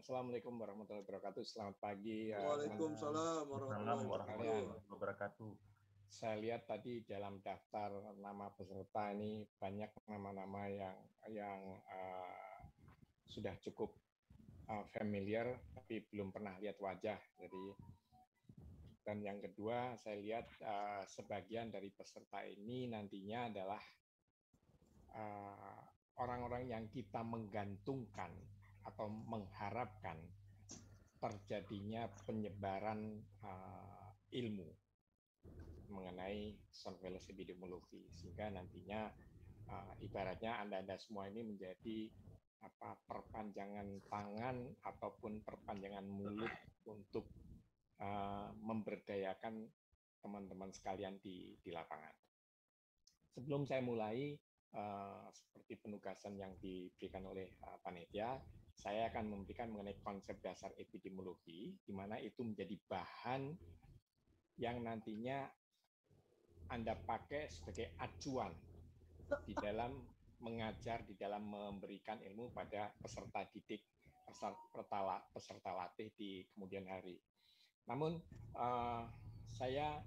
Assalamualaikum warahmatullahi wabarakatuh. Selamat pagi. Waalaikumsalam warahmatullahi Waalaikumsalam wabarakatuh. Saya lihat tadi dalam daftar nama peserta ini banyak nama-nama yang sudah cukup familiar, tapi belum pernah lihat wajah. Dan yang kedua, saya lihat sebagian dari peserta ini nantinya adalah orang-orang yang kita menggantungkan atau mengharapkan terjadinya penyebaran ilmu mengenai surveillance epidemiologi, sehingga nantinya ibaratnya Anda semua ini menjadi perpanjangan tangan ataupun perpanjangan mulut untuk memberdayakan teman-teman sekalian di lapangan. Sebelum saya mulai, seperti penugasan yang diberikan oleh panitia, saya akan memberikan mengenai konsep dasar epidemiologi, di mana itu menjadi bahan yang nantinya Anda pakai sebagai acuan di dalam mengajar, di dalam memberikan ilmu pada peserta didik, peserta latih di kemudian hari. Namun saya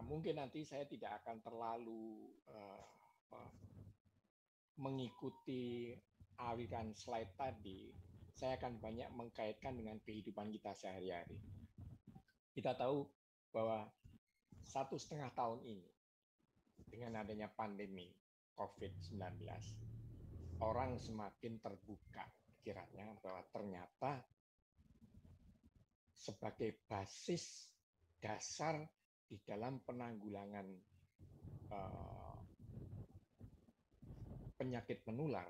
mungkin nanti saya tidak akan terlalu mengikuti aliran slide tadi. Saya akan banyak mengkaitkan dengan kehidupan kita sehari-hari. Kita tahu bahwa 1,5 tahun ini dengan adanya pandemi COVID-19, orang semakin terbuka pikirannya bahwa ternyata sebagai basis dasar di dalam penanggulangan penyakit menular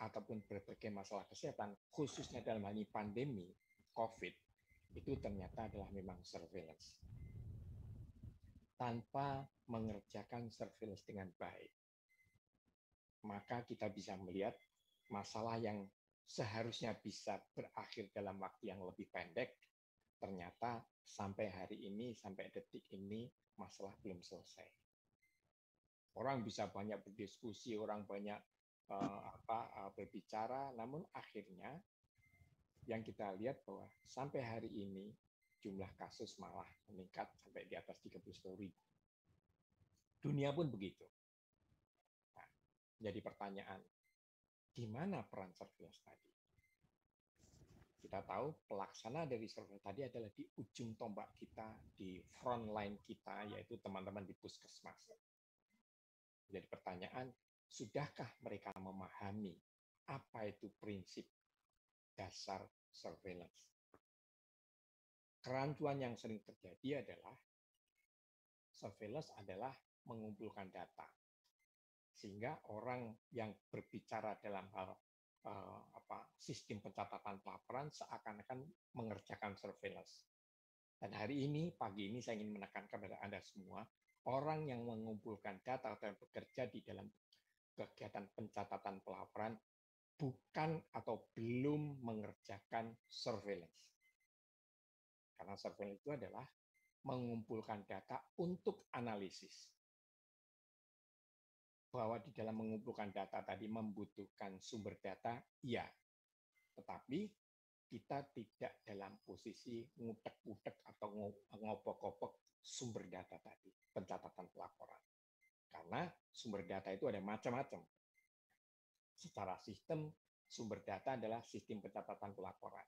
ataupun berbagai masalah kesehatan, khususnya dalam hal ini pandemi COVID, itu ternyata adalah memang surveillance. Tanpa mengerjakan surveillance dengan baik, maka kita bisa melihat masalah yang seharusnya bisa berakhir dalam waktu yang lebih pendek, ternyata sampai hari ini, sampai detik ini, masalah belum selesai. Orang bisa banyak berdiskusi, orang banyak berbicara, namun akhirnya yang kita lihat bahwa sampai hari ini jumlah kasus malah meningkat sampai di atas 31.000. Dunia pun begitu. Nah, jadi pertanyaan, di mana peran surveillance tadi? Kita tahu pelaksana dari surveillance tadi adalah di ujung tombak kita, di front line kita, yaitu teman-teman di puskesmas. Jadi pertanyaan, sudahkah mereka memahami apa itu prinsip dasar surveillance? Kerancuan yang sering terjadi adalah surveillance adalah mengumpulkan data, sehingga orang yang berbicara dalam hal sistem pencatatan pelaporan seakan-akan mengerjakan surveillance. Dan hari ini, pagi ini saya ingin menekankan kepada Anda semua, orang yang mengumpulkan data atau yang bekerja di dalam kegiatan pencatatan pelaporan bukan atau belum mengerjakan surveillance. Karena surveillance itu adalah mengumpulkan data untuk analisis. Bahwa di dalam mengumpulkan data tadi membutuhkan sumber data, iya. Tetapi kita tidak dalam posisi ngutek-ngutek atau ngopok-ngopok sumber data tadi, pencatatan pelaporan. Karena sumber data itu ada macam-macam. Secara sistem, sumber data adalah sistem pencatatan pelaporan.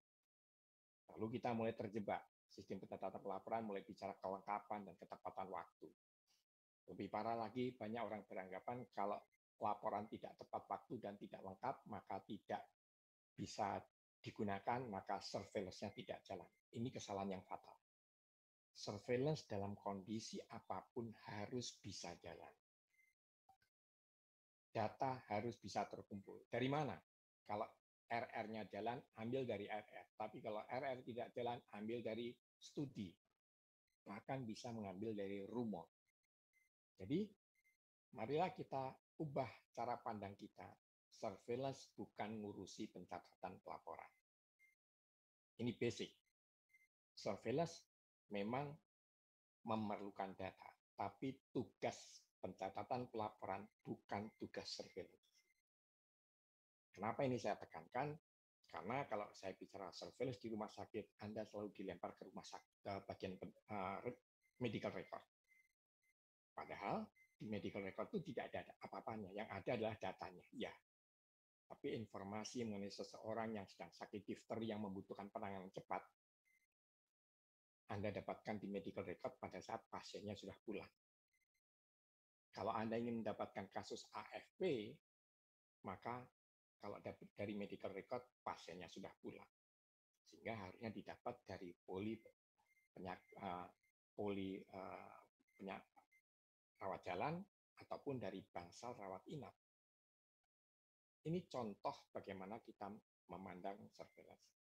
Lalu kita mulai terjebak. Sistem pencatatan pelaporan mulai bicara kelengkapan dan ketepatan waktu. Lebih parah lagi, banyak orang beranggapan kalau laporan tidak tepat waktu dan tidak lengkap, maka tidak bisa digunakan, maka surveillance-nya tidak jalan. Ini kesalahan yang fatal. Surveillance dalam kondisi apapun harus bisa jalan. Data harus bisa terkumpul. Dari mana? Kalau RR-nya jalan, ambil dari RR. Tapi kalau RR tidak jalan, ambil dari studi. Bahkan bisa mengambil dari rumor. Jadi, marilah kita ubah cara pandang kita. Surveillance bukan ngurusi pencatatan pelaporan. Ini basic. Surveillance memang memerlukan data, tapi tugas pencatatan pelaporan bukan tugas surveillance. Kenapa ini saya tekankan? Karena kalau saya bicara surveillance di rumah sakit, Anda selalu dilempar ke rumah sakit, ke bagian medical record. Padahal di medical record itu tidak ada apa-apanya, yang ada adalah datanya. Ya, tapi informasi mengenai seseorang yang sedang sakit difteri yang membutuhkan penanganan cepat, Anda dapatkan di medical record pada saat pasiennya sudah pulang. Kalau Anda ingin mendapatkan kasus AFP, maka kalau dari medical record pasiennya sudah pulang, sehingga harusnya didapat dari rawat jalan ataupun dari bangsal rawat inap. Ini contoh bagaimana kita memandang surveillance.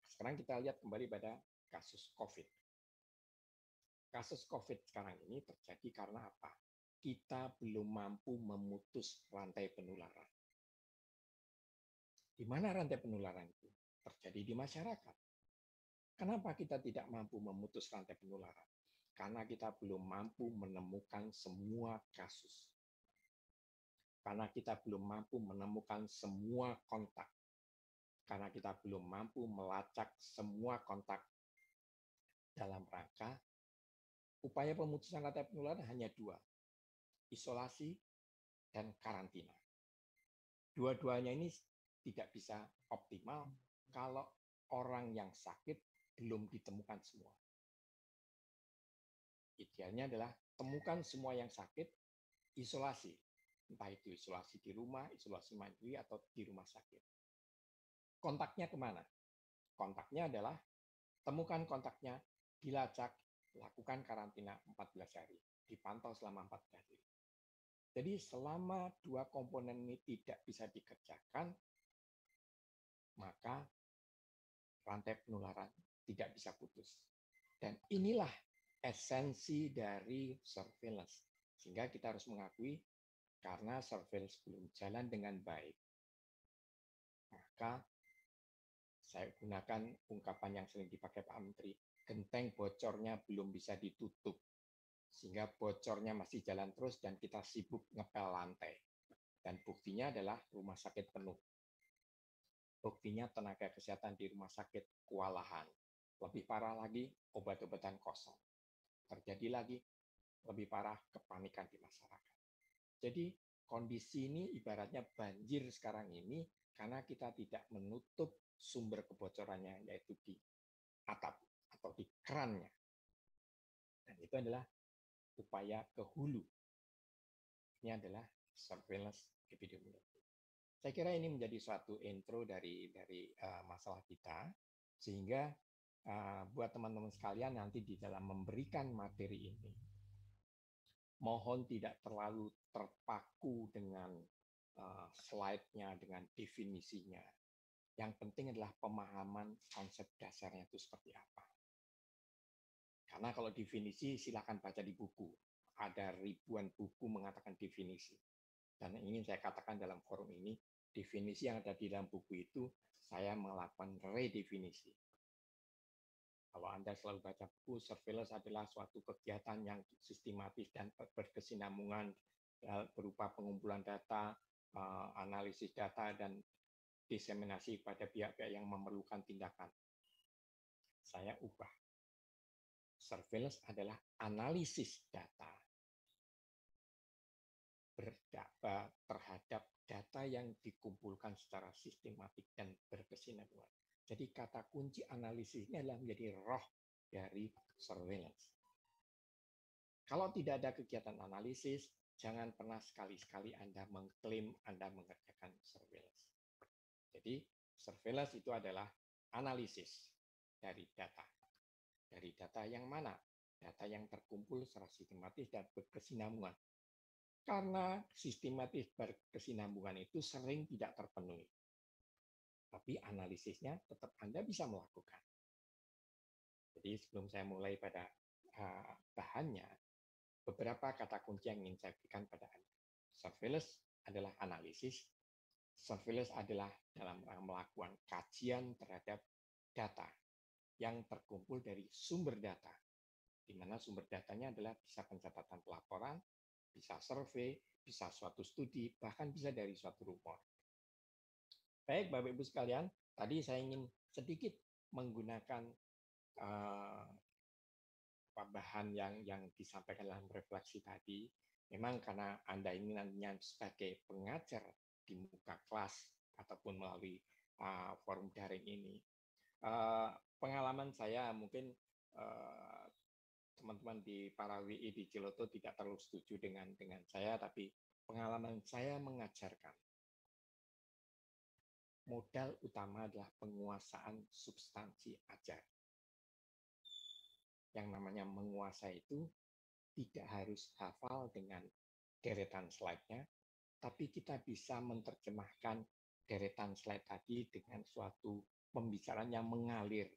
Sekarang kita lihat kembali pada kasus COVID. Kasus COVID sekarang ini terjadi karena apa? Kita belum mampu memutus rantai penularan. Di mana rantai penularan itu? Terjadi di masyarakat. Kenapa kita tidak mampu memutus rantai penularan? Karena kita belum mampu menemukan semua kasus. Karena kita belum mampu menemukan semua kontak. Karena kita belum mampu melacak semua kontak. Dalam rangka upaya pemutusan rantai penularan hanya dua, isolasi dan karantina. Dua-duanya ini tidak bisa optimal kalau orang yang sakit belum ditemukan semua. Idealnya adalah temukan semua yang sakit, isolasi. Entah itu isolasi di rumah, isolasi mandiri, atau di rumah sakit. Kontaknya kemana? Kontaknya adalah temukan kontaknya, dilacak, lakukan karantina 14 hari, dipantau selama 14 hari. Jadi selama dua komponen ini tidak bisa dikerjakan, maka rantai penularan tidak bisa putus. Dan inilah esensi dari surveillance. Sehingga kita harus mengakui, karena surveillance belum jalan dengan baik, maka saya gunakan ungkapan yang sering dipakai Pak Menteri, genteng bocornya belum bisa ditutup. Sehingga bocornya masih jalan terus dan kita sibuk ngepel lantai. Dan buktinya adalah rumah sakit penuh. Buktinya tenaga kesehatan di rumah sakit kewalahan. Lebih parah lagi, obat-obatan kosong. Terjadi lagi, lebih parah, kepanikan di masyarakat. Jadi, kondisi ini ibaratnya banjir sekarang ini karena kita tidak menutup sumber kebocorannya, yaitu di atap atau di kerannya. Dan itu adalah upaya ke hulu. Ini adalah surveillance epidemiologi. Saya kira ini menjadi suatu intro dari masalah kita, sehingga buat teman-teman sekalian nanti di dalam memberikan materi ini, mohon tidak terlalu terpaku dengan slide-nya, dengan definisinya. Yang penting adalah pemahaman konsep dasarnya itu seperti apa. Karena kalau definisi silakan baca di buku. Ada ribuan buku mengatakan definisi. Dan ingin saya katakan dalam forum ini, definisi yang ada di dalam buku itu, saya melakukan redefinisi. Kalau Anda selalu baca buku, surveillance adalah suatu kegiatan yang sistematis dan berkesinambungan berupa pengumpulan data, analisis data, dan diseminasi pada pihak-pihak yang memerlukan tindakan. Saya ubah. Surveillance adalah analisis data terhadap data yang dikumpulkan secara sistematik dan berkesinambungan. Jadi kata kunci analisis ini adalah menjadi roh dari surveillance. Kalau tidak ada kegiatan analisis, jangan pernah sekali-sekali Anda mengklaim Anda mengerjakan surveillance. Jadi surveillance itu adalah analisis dari data. Dari data yang mana? Data yang terkumpul secara sistematis dan berkesinambungan. Karena sistematis berkesinambungan itu sering tidak terpenuhi. Tapi analisisnya tetap Anda bisa melakukan. Jadi sebelum saya mulai pada bahannya, beberapa kata kunci yang ingin saya berikan pada Anda. Surveillance adalah analisis. Surveillance adalah dalam melakukan kajian terhadap data yang terkumpul dari sumber data, di mana sumber datanya adalah bisa pencatatan pelaporan, bisa survei, bisa suatu studi, bahkan bisa dari suatu rumor. Baik, Bapak-Ibu sekalian, Tadi saya ingin sedikit menggunakan bahan yang disampaikan dalam refleksi tadi. Memang karena Anda ini nantinya sebagai pengajar di muka kelas ataupun melalui forum daring ini, pengalaman saya mungkin teman-teman di para WI di Ciloto tidak terlalu setuju dengan saya, tapi pengalaman saya mengajarkan modal utama adalah penguasaan substansi ajar. Yang namanya menguasai itu tidak harus hafal dengan deretan slide-nya, tapi kita bisa menerjemahkan deretan slide tadi dengan suatu pembicaraan yang mengalir.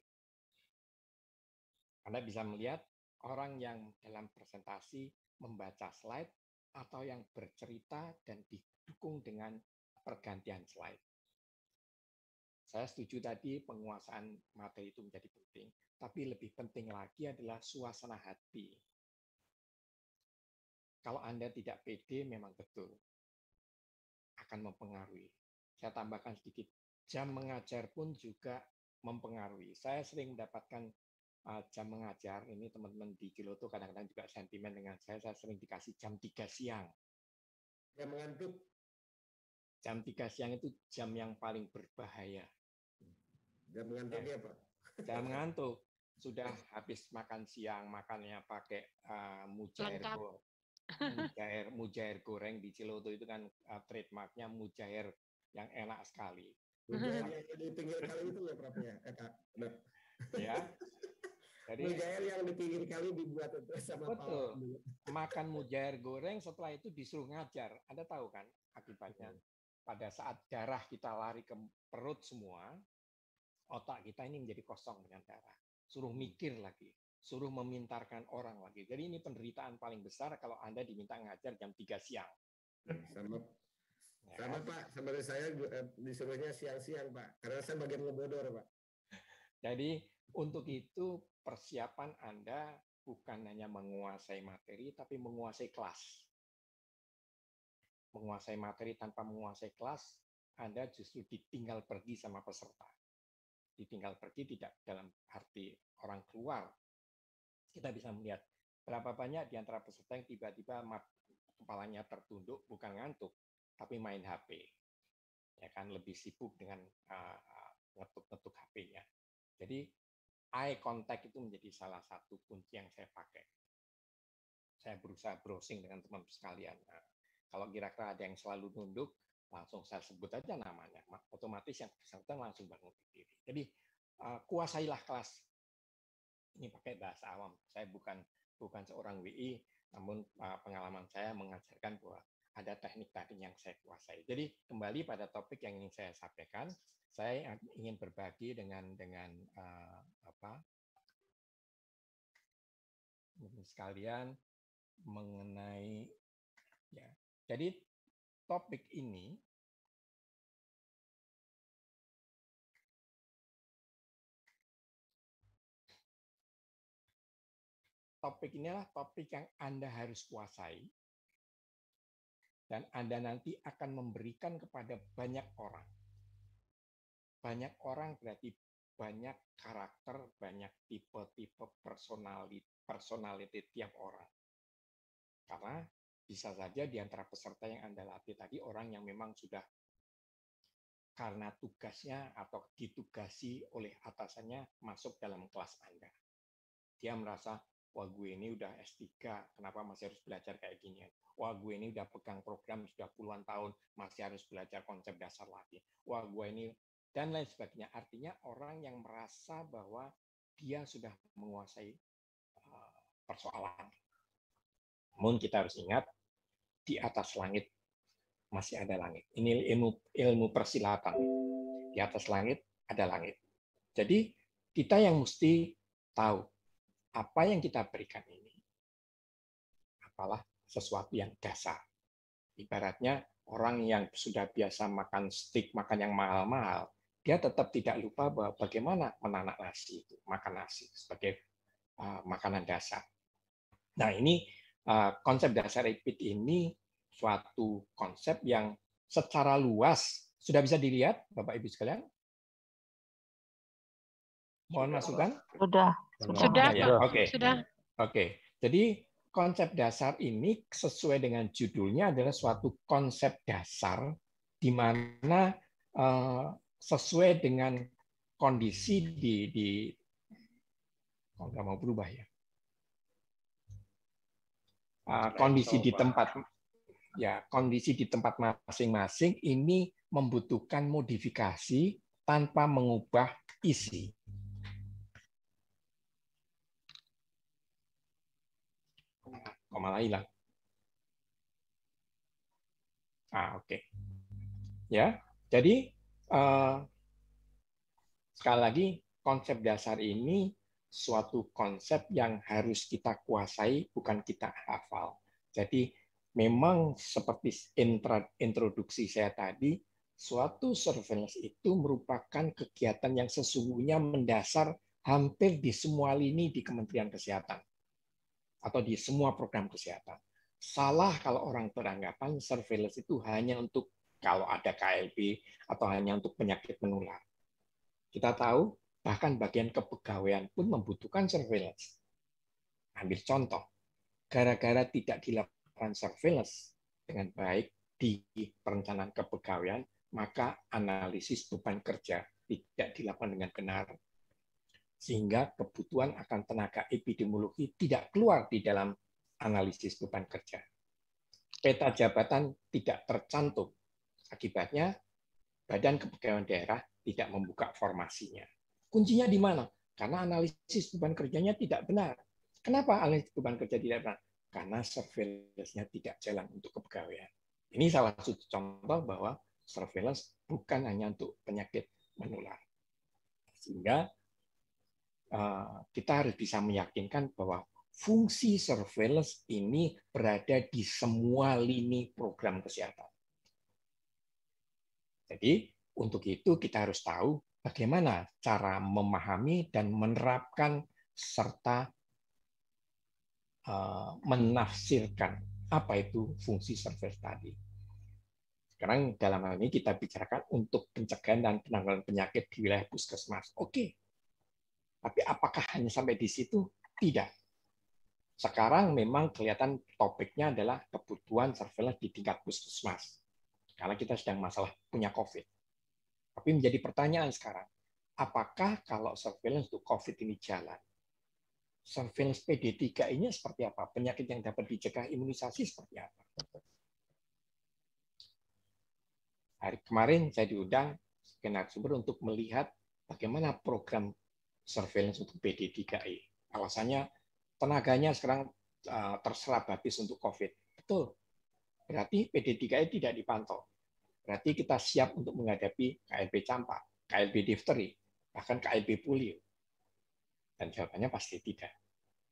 Anda bisa melihat orang yang dalam presentasi membaca slide atau yang bercerita dan didukung dengan pergantian slide. Saya setuju tadi penguasaan materi itu menjadi penting, tapi lebih penting lagi adalah suasana hati. Kalau Anda tidak pede, memang betul akan mempengaruhi. Saya tambahkan sedikit, jam mengajar pun juga mempengaruhi. Saya sering mendapatkan jam mengajar, ini teman-teman di Ciloto kadang-kadang juga sentimen dengan saya sering dikasih jam 3 siang. Jam mengantuk. Jam 3 siang itu jam yang paling berbahaya. Jam mengantuknya, Pak? Jam mengantuk. Sudah habis makan siang, makannya pakai mujair goreng di Ciloto itu kan trademarknya mujair yang enak sekali. Mujair yang di pinggir kali itu ya, Prof. Ya. Jadi mujair yang di pinggir kali dibuat sama betul. Makan mujair goreng, setelah itu disuruh ngajar. Anda tahu kan akibatnya? Pada saat darah kita lari ke perut semua, otak kita ini menjadi kosong dengan darah. Suruh mikir lagi, suruh memintarkan orang lagi. Jadi ini penderitaan paling besar kalau Anda diminta ngajar jam 3 siang. Sama Pak, sama saya disuruhnya siang-siang Pak, karena saya bagian ngebodor Pak. Jadi untuk itu persiapan Anda bukan hanya menguasai materi, tapi menguasai kelas. Menguasai materi tanpa menguasai kelas, Anda justru ditinggal pergi sama peserta. Ditinggal pergi tidak dalam arti orang keluar. Kita bisa melihat berapa banyak di antara peserta yang tiba-tiba kepalanya tertunduk, bukan ngantuk, tapi main HP. Ya kan, lebih sibuk dengan ngetuk-ngetuk HP-nya. Jadi eye contact itu menjadi salah satu kunci yang saya pakai. Saya berusaha browsing dengan teman-teman sekalian. Nah, kalau kira-kira ada yang selalu nunduk, langsung saya sebut aja namanya. Otomatis yang bersangkutan langsung bangun berdiri. Jadi kuasailah kelas. Ini pakai bahasa awam. Saya bukan seorang WI, namun pengalaman saya mengajarkan bahwa ada teknik tadi yang saya kuasai. Jadi kembali pada topik yang ingin saya sampaikan, saya ingin berbagi dengan sekalian mengenai ya. Jadi topik ini adalah topik yang Anda harus kuasai dan Anda nanti akan memberikan kepada banyak orang. Banyak orang berarti banyak karakter, banyak tipe-tipe personality tiap orang. Karena bisa saja di antara peserta yang Anda latih tadi orang yang memang sudah karena tugasnya atau ditugasi oleh atasannya masuk dalam kelas Anda. Dia merasa, wah gue ini udah S3, kenapa masih harus belajar kayak gini? Wah gue ini udah pegang program sudah puluhan tahun, masih harus belajar konsep dasar lagi. Wah gue ini, dan lain sebagainya. Artinya orang yang merasa bahwa dia sudah menguasai persoalan. Namun kita harus ingat, di atas langit masih ada langit. Ini ilmu persilatan. Di atas langit ada langit. Jadi kita yang mesti tahu apa yang kita berikan ini apalah sesuatu yang dasar. Ibaratnya orang yang sudah biasa makan steak, makan yang mahal-mahal, dia tetap tidak lupa bahwa bagaimana menanak nasi, makan nasi sebagai makanan dasar. Nah ini konsep dasar repeat ini suatu konsep yang secara luas sudah bisa dilihat Bapak Ibu sekalian. Mohon masukan? Sudah. Sudah ya. Oke. Sudah. Oke. Jadi konsep dasar ini sesuai dengan judulnya adalah suatu konsep dasar di mana sesuai dengan kondisi di kalau nggak mau berubah ya. Kondisi di tempat masing-masing ini membutuhkan modifikasi tanpa mengubah isi. Kok malah hilang? Oke. Ya, jadi sekali lagi konsep dasar ini suatu konsep yang harus kita kuasai, bukan kita hafal. Jadi memang seperti introduksi saya tadi, suatu surveillance itu merupakan kegiatan yang sesungguhnya mendasar hampir di semua lini di Kementerian Kesehatan atau di semua program kesehatan. Salah kalau orang beranggapan surveillance itu hanya untuk kalau ada KLB atau hanya untuk penyakit menular. Kita tahu bahkan bagian kepegawaian pun membutuhkan surveillance. Ambil contoh, gara-gara tidak dilakukan surveillance dengan baik di perencanaan kepegawaian, maka analisis beban kerja tidak dilakukan dengan benar. Sehingga kebutuhan akan tenaga epidemiologi tidak keluar di dalam analisis beban kerja. Peta jabatan tidak tercantum. Akibatnya, Badan Kepegawaian Daerah tidak membuka formasinya. Kuncinya di mana? Karena analisis beban kerjanya tidak benar. Kenapa analisis beban kerja tidak benar? Karena surveillance-nya tidak jalan untuk kepegawaian. Ini salah satu contoh bahwa surveillance bukan hanya untuk penyakit menular. Sehingga kita harus bisa meyakinkan bahwa fungsi surveillance ini berada di semua lini program kesehatan. Jadi, untuk itu kita harus tahu bagaimana cara memahami dan menerapkan serta menafsirkan apa itu fungsi surveillance tadi. Sekarang dalam hal ini kita bicarakan untuk pencegahan dan penanggulangan penyakit di wilayah puskesmas. Oke. Tapi apakah hanya sampai di situ? Tidak. Sekarang memang kelihatan topiknya adalah kebutuhan surveillance di tingkat puskesmas. Karena kita sedang masalah punya COVID. Tapi menjadi pertanyaan sekarang, apakah kalau surveillance untuk COVID ini jalan, surveillance PD3 ini seperti apa? Penyakit yang dapat dicegah imunisasi seperti apa? Hari kemarin saya diundang sebagai narasumber untuk melihat bagaimana program surveillance untuk PD3I. Alasannya tenaganya sekarang terserap habis untuk COVID. Betul. Berarti PD3I tidak dipantau. Berarti kita siap untuk menghadapi KLB campak, KLB difteri, bahkan KLB polio. Dan jawabannya pasti tidak.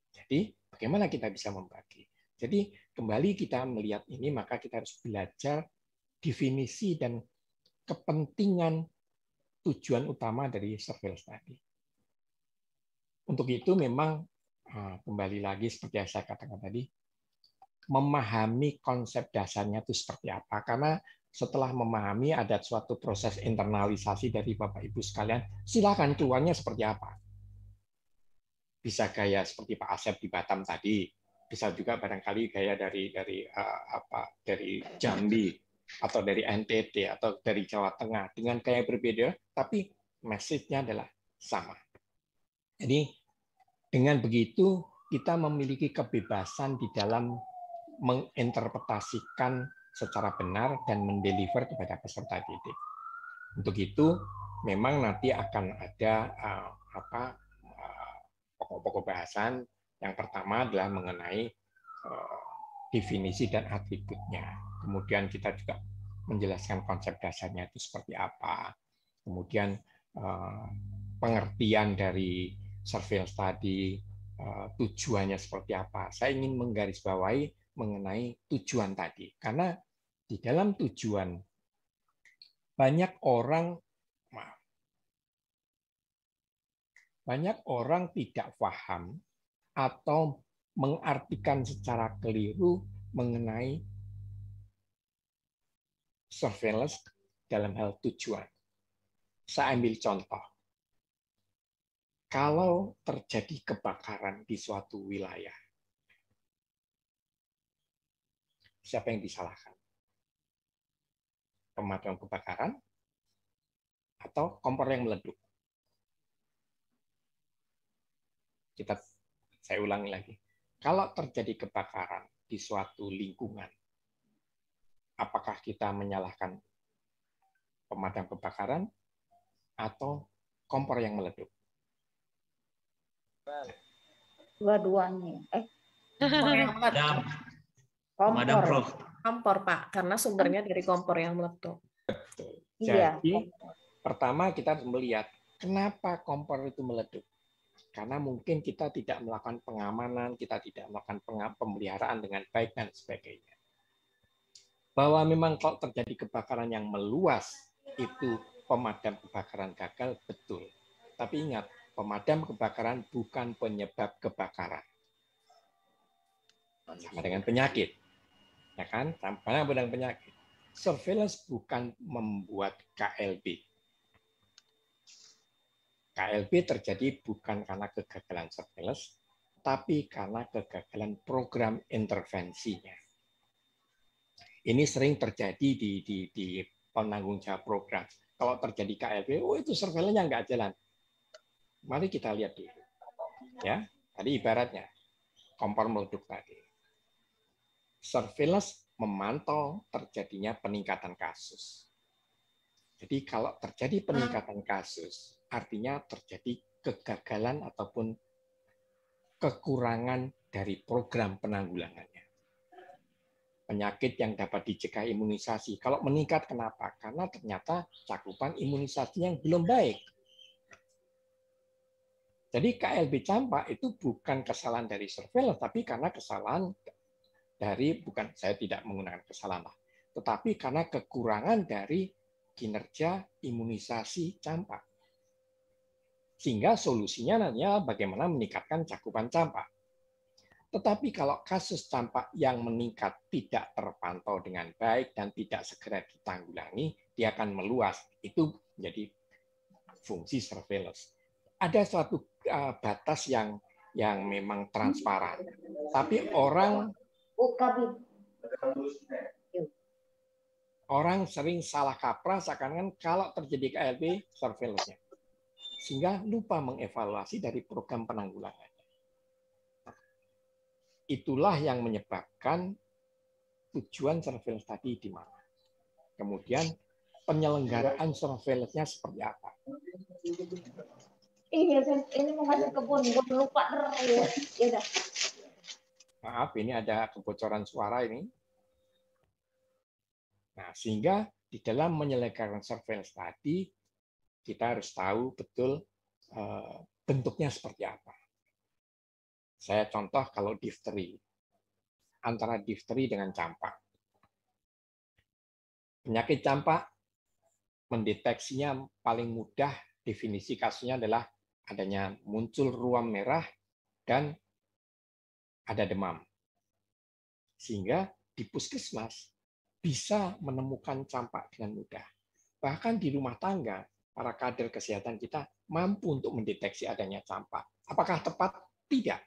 Jadi, bagaimana kita bisa membagi? Jadi, kembali kita melihat ini, maka kita harus belajar definisi dan kepentingan tujuan utama dari surveillance tadi. Untuk itu memang, kembali lagi seperti yang saya katakan tadi, memahami konsep dasarnya itu seperti apa. Karena setelah memahami ada suatu proses internalisasi dari Bapak Ibu sekalian, silakan keluarnya seperti apa. Bisa gaya seperti Pak Asep di Batam tadi, bisa juga barangkali gaya dari Jambi atau dari NTT atau dari Jawa Tengah dengan gaya berbeda, tapi message-nya adalah sama. Jadi dengan begitu kita memiliki kebebasan di dalam menginterpretasikan secara benar dan mendeliver kepada peserta didik. Untuk itu, memang nanti akan ada pokok-pokok bahasan. Yang pertama adalah mengenai definisi dan atributnya. Kemudian kita juga menjelaskan konsep dasarnya itu seperti apa. Kemudian pengertian dari surveillance tadi, tujuannya seperti apa. Saya ingin menggarisbawahi mengenai tujuan tadi. Karena di dalam tujuan banyak orang tidak paham atau mengartikan secara keliru mengenai surveillance dalam hal tujuan. Saya ambil contoh. kalau terjadi kebakaran di suatu wilayah, siapa yang disalahkan? Pemadam kebakaran atau kompor yang meleduk? Saya ulangi lagi. Kalau terjadi kebakaran di suatu lingkungan, apakah kita menyalahkan pemadam kebakaran atau kompor yang meleduk? Dua-duanya. Kompor yang meletup. Kompor. Kompor, Pak, karena sumbernya dari kompor yang meletup. Betul. Iya. Jadi, pertama kita harus melihat kenapa kompor itu meleduk. Karena mungkin kita tidak melakukan pengamanan, kita tidak melakukan pemeliharaan dengan baik dan sebagainya. Bahwa memang kalau terjadi kebakaran yang meluas, itu pemadam kebakaran gagal, betul. Tapi ingat, pemadam kebakaran bukan penyebab kebakaran. Sama dengan penyakit. Ya kan? Sama dengan penyakit. Surveillance bukan membuat KLB. KLB terjadi bukan karena kegagalan surveillance, tapi karena kegagalan program intervensinya. Ini sering terjadi di penanggung jawab program. Kalau terjadi KLB, oh itu surveillance-nya nggak jalan. Mari kita lihat dulu. Ya, tadi ibaratnya kompor meleduk tadi. Surveillance memantau terjadinya peningkatan kasus. Jadi kalau terjadi peningkatan kasus, artinya terjadi kegagalan ataupun kekurangan dari program penanggulangannya. Penyakit yang dapat dicegah imunisasi. Kalau meningkat kenapa? Karena ternyata cakupan imunisasi yang belum baik. Jadi KLB campak itu bukan kesalahan dari surveillance, tapi karena kesalahan dari, bukan, saya tidak menggunakan kesalahan, tetapi karena kekurangan dari kinerja imunisasi campak. Sehingga solusinya nantinya bagaimana meningkatkan cakupan campak. Tetapi kalau kasus campak yang meningkat tidak terpantau dengan baik dan tidak segera ditanggulangi, dia akan meluas. Itu menjadi fungsi surveillance. Ada suatu batas yang memang transparan. Tapi orang sering salah kaprah seakan-akan kalau terjadi KLB surveillance-nya. Sehingga lupa mengevaluasi dari program penanggulangannya. Itulah yang menyebabkan tujuan surveillance tadi di mana. Kemudian penyelenggaraan surveillance-nya seperti apa. Iya, ini mau masuk kebun, gue lupa terus. Ya udah. Maaf, ini ada kebocoran suara ini. Nah, sehingga di dalam menyelenggarakan surveillance tadi, kita harus tahu betul bentuknya seperti apa. Saya contoh kalau difteri, antara difteri dengan campak. Penyakit campak, mendeteksinya paling mudah, definisi kasusnya adalah adanya muncul ruam merah dan ada demam. Sehingga di puskesmas bisa menemukan campak dengan mudah. Bahkan di rumah tangga, para kader kesehatan kita mampu untuk mendeteksi adanya campak. Apakah tepat? Tidak.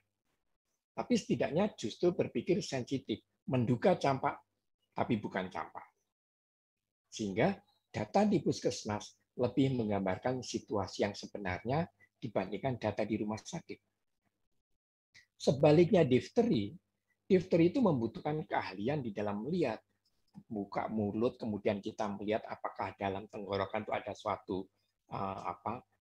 Tapi setidaknya justru berpikir sensitif, menduga campak, tapi bukan campak. Sehingga data di puskesmas lebih menggambarkan situasi yang sebenarnya dibandingkan data di rumah sakit. Sebaliknya difteri itu membutuhkan keahlian di dalam melihat buka mulut, kemudian kita melihat apakah dalam tenggorokan itu ada suatu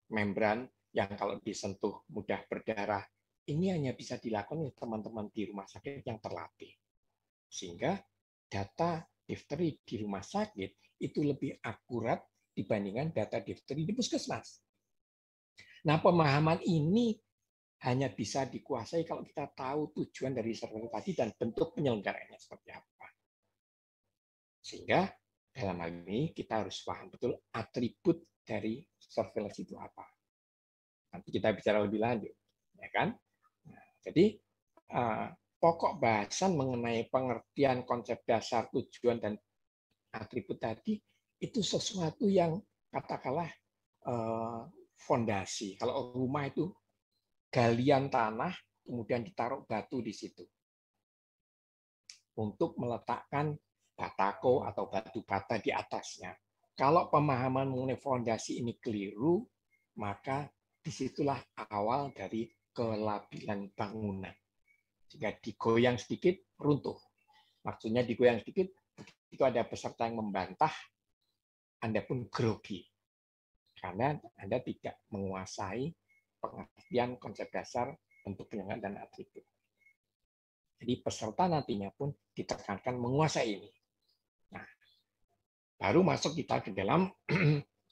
membran yang kalau disentuh mudah berdarah. Ini hanya bisa dilakukan oleh teman-teman di rumah sakit yang terlatih. Sehingga data difteri di rumah sakit itu lebih akurat dibandingkan data difteri di puskesmas. Nah, pemahaman ini hanya bisa dikuasai kalau kita tahu tujuan dari surveillance tadi dan bentuk penyelenggaraannya seperti apa. Sehingga dalam hal ini kita harus paham betul atribut dari surveillance itu apa. Nanti kita bicara lebih lanjut, ya kan? Nah, jadi pokok bahasan mengenai pengertian konsep dasar, tujuan dan atribut tadi itu sesuatu yang katakanlah fondasi. Kalau rumah itu galian tanah, kemudian ditaruh batu di situ untuk meletakkan batako atau batu bata di atasnya. Kalau pemahaman mengenai fondasi ini keliru, maka disitulah awal dari kelabilan bangunan. Jika digoyang sedikit, runtuh. Maksudnya digoyang sedikit, itu ada peserta yang membantah, Anda pun grogi. Karena Anda tidak menguasai pengertian konsep dasar bentuk penyangga dan atribut. Jadi peserta nantinya pun ditekankan menguasai ini. Nah, baru masuk kita ke dalam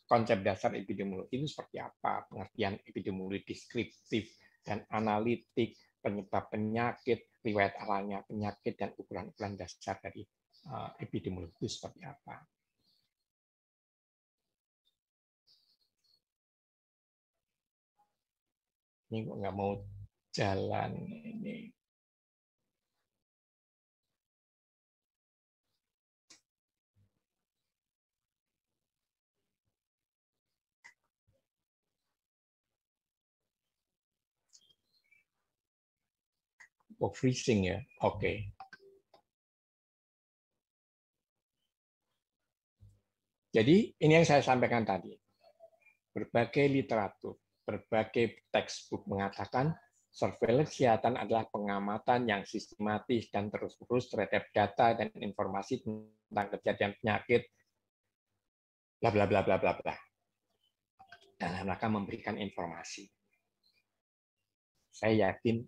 konsep dasar epidemiologi itu seperti apa, pengertian epidemiologi deskriptif dan analitik, penyebab penyakit, riwayat alamnya penyakit, dan ukuran-ukuran dasar dari epidemiologi itu seperti apa. Ini kok nggak mau jalan ini. Oh, freezing ya, oke. Jadi ini yang saya sampaikan tadi. Berbagai literatur, berbagai textbook mengatakan surveillance kesehatan adalah pengamatan yang sistematis dan terus-menerus terhadap data dan informasi tentang kejadian penyakit, bla bla bla bla bla bla, dalam rangka memberikan informasi. Saya yakin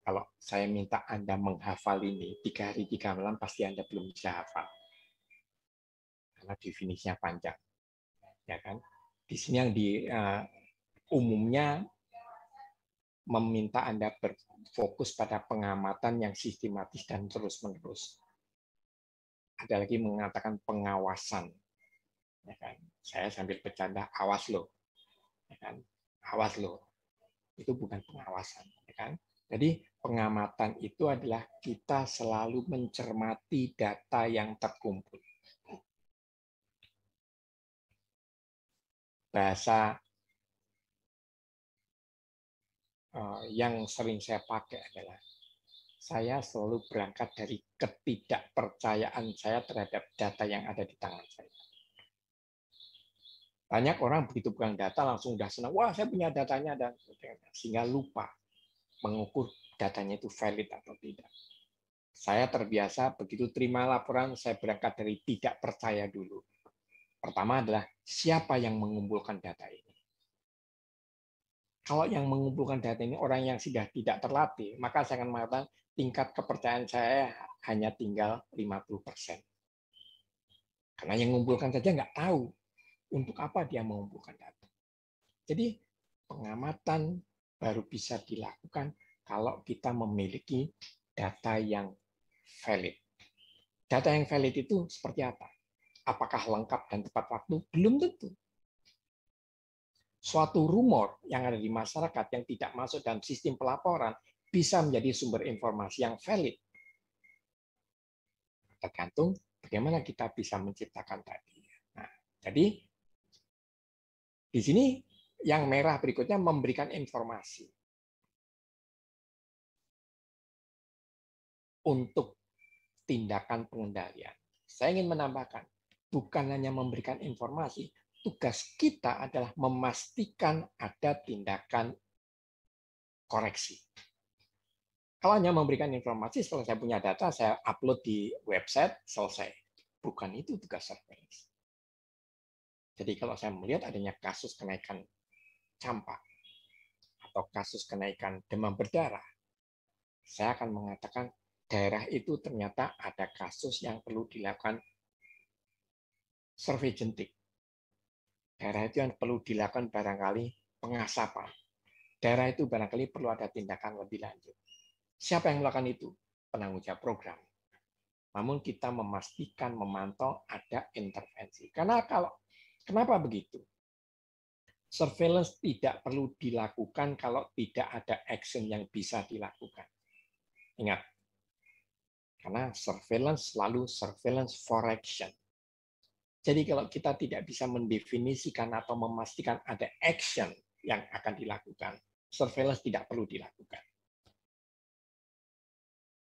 kalau saya minta Anda menghafal ini 3 hari 3 malam, pasti Anda belum bisa hafal. Karena definisinya panjang. Ya kan? Di sini yang umumnya meminta Anda berfokus pada pengamatan yang sistematis dan terus-menerus. Ada lagi mengatakan pengawasan. Ya kan? Saya sambil bercanda, awas loh. Ya kan? Awas loh. Itu bukan pengawasan. Ya kan? Jadi pengamatan itu adalah kita selalu mencermati data yang terkumpul. Bahasa yang sering saya pakai adalah saya selalu berangkat dari ketidakpercayaan saya terhadap data yang ada di tangan saya. Banyak orang begitu pegang data langsung udah senang, wah saya punya datanya, dan sehingga lupa mengukur datanya itu valid atau tidak. Saya terbiasa begitu terima laporan, saya berangkat dari tidak percaya dulu. Pertama adalah siapa yang mengumpulkan data ini. Kalau yang mengumpulkan data ini orang yang sudah tidak terlatih, maka saya akan mengatakan tingkat kepercayaan saya hanya tinggal 50%. Karena yang mengumpulkan saja nggak tahu untuk apa dia mengumpulkan data. Jadi pengamatan baru bisa dilakukan kalau kita memiliki data yang valid. Data yang valid itu seperti apa? Apakah lengkap dan tepat waktu? Belum tentu. Suatu rumor yang ada di masyarakat yang tidak masuk dalam sistem pelaporan bisa menjadi sumber informasi yang valid. Tergantung bagaimana kita bisa menciptakan tadi. Nah, jadi di sini yang merah berikutnya memberikan informasi untuk tindakan pengendalian. Saya ingin menambahkan, bukan hanya memberikan informasi, tugas kita adalah memastikan ada tindakan koreksi. Kalau hanya memberikan informasi, setelah saya punya data, saya upload di website, selesai. Bukan itu tugas surveillance. Jadi kalau saya melihat adanya kasus kenaikan campak atau kasus kenaikan demam berdarah, saya akan mengatakan daerah itu ternyata ada kasus yang perlu dilakukan survei jentik. Daerah itu yang perlu dilakukan barangkali pengasapan. Daerah itu barangkali perlu ada tindakan lebih lanjut. Siapa yang melakukan itu? Penanggung jawab program. Namun kita memastikan, memantau ada intervensi. Karena kenapa begitu? Surveillance tidak perlu dilakukan kalau tidak ada action yang bisa dilakukan. Ingat, karena surveillance selalu surveillance for action. Jadi kalau kita tidak bisa mendefinisikan atau memastikan ada action yang akan dilakukan, surveillance tidak perlu dilakukan.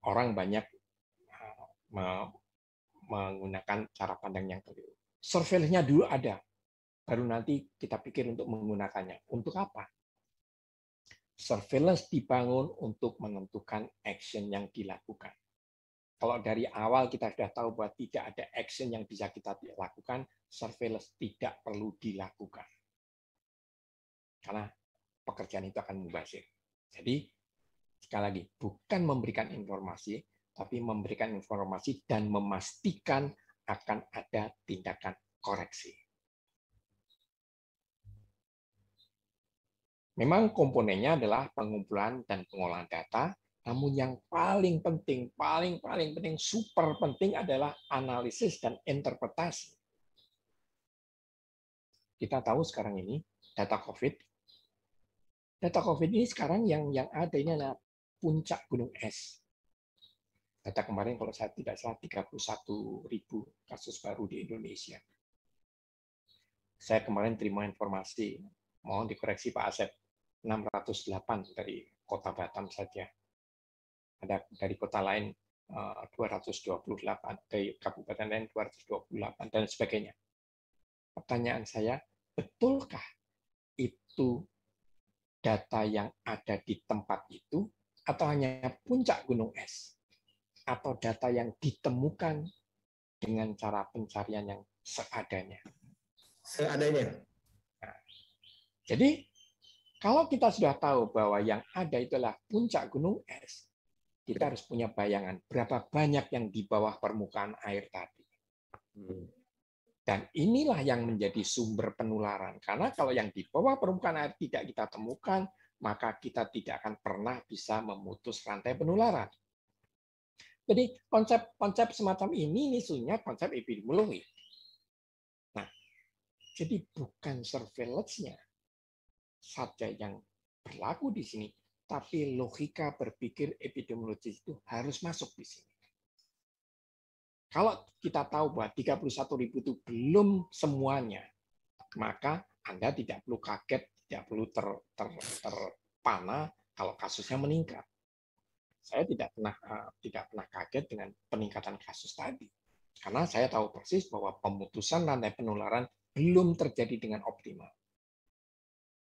Orang banyak menggunakan cara pandang yang keliru. Surveillance-nya dulu ada, baru nanti kita pikir untuk menggunakannya. Untuk apa? Surveillance dibangun untuk menentukan action yang dilakukan. Kalau dari awal kita sudah tahu bahwa tidak ada action yang bisa kita lakukan, surveillance tidak perlu dilakukan. Karena pekerjaan itu akan mubazir. Jadi, sekali lagi, bukan memberikan informasi, tapi memberikan informasi dan memastikan akan ada tindakan koreksi. Memang komponennya adalah pengumpulan dan pengolahan data, namun yang paling penting, paling penting, super penting adalah analisis dan interpretasi. Kita tahu sekarang ini data COVID. Data COVID ini sekarang yang ada ini adalah puncak gunung es. Data kemarin kalau saya tidak salah 31.000 kasus baru di Indonesia. Saya kemarin terima informasi, mohon dikoreksi Pak Asep, 608 dari kota Batam saja. Ada dari kota lain 228, dari kabupaten lain 228, dan sebagainya. Pertanyaan saya, betulkah itu data yang ada di tempat itu, atau hanya puncak gunung es? Atau data yang ditemukan dengan cara pencarian yang seadanya? Seadanya. Nah, jadi, kalau kita sudah tahu bahwa yang ada itulah puncak gunung es, kita harus punya bayangan berapa banyak yang di bawah permukaan air tadi. Dan inilah yang menjadi sumber penularan. Karena kalau yang di bawah permukaan air tidak kita temukan, maka kita tidak akan pernah bisa memutus rantai penularan. Jadi konsep semacam ini sebenarnya konsep epidemiologi. Nah, jadi bukan surveillance-nya saja yang berlaku di sini, tapi logika berpikir epidemiologis itu harus masuk di sini. Kalau kita tahu bahwa 31.000 itu belum semuanya, maka Anda tidak perlu kaget, tidak perlu terpana kalau kasusnya meningkat. Saya tidak pernah kaget dengan peningkatan kasus tadi. Karena saya tahu persis bahwa pemutusan rantai penularan belum terjadi dengan optimal.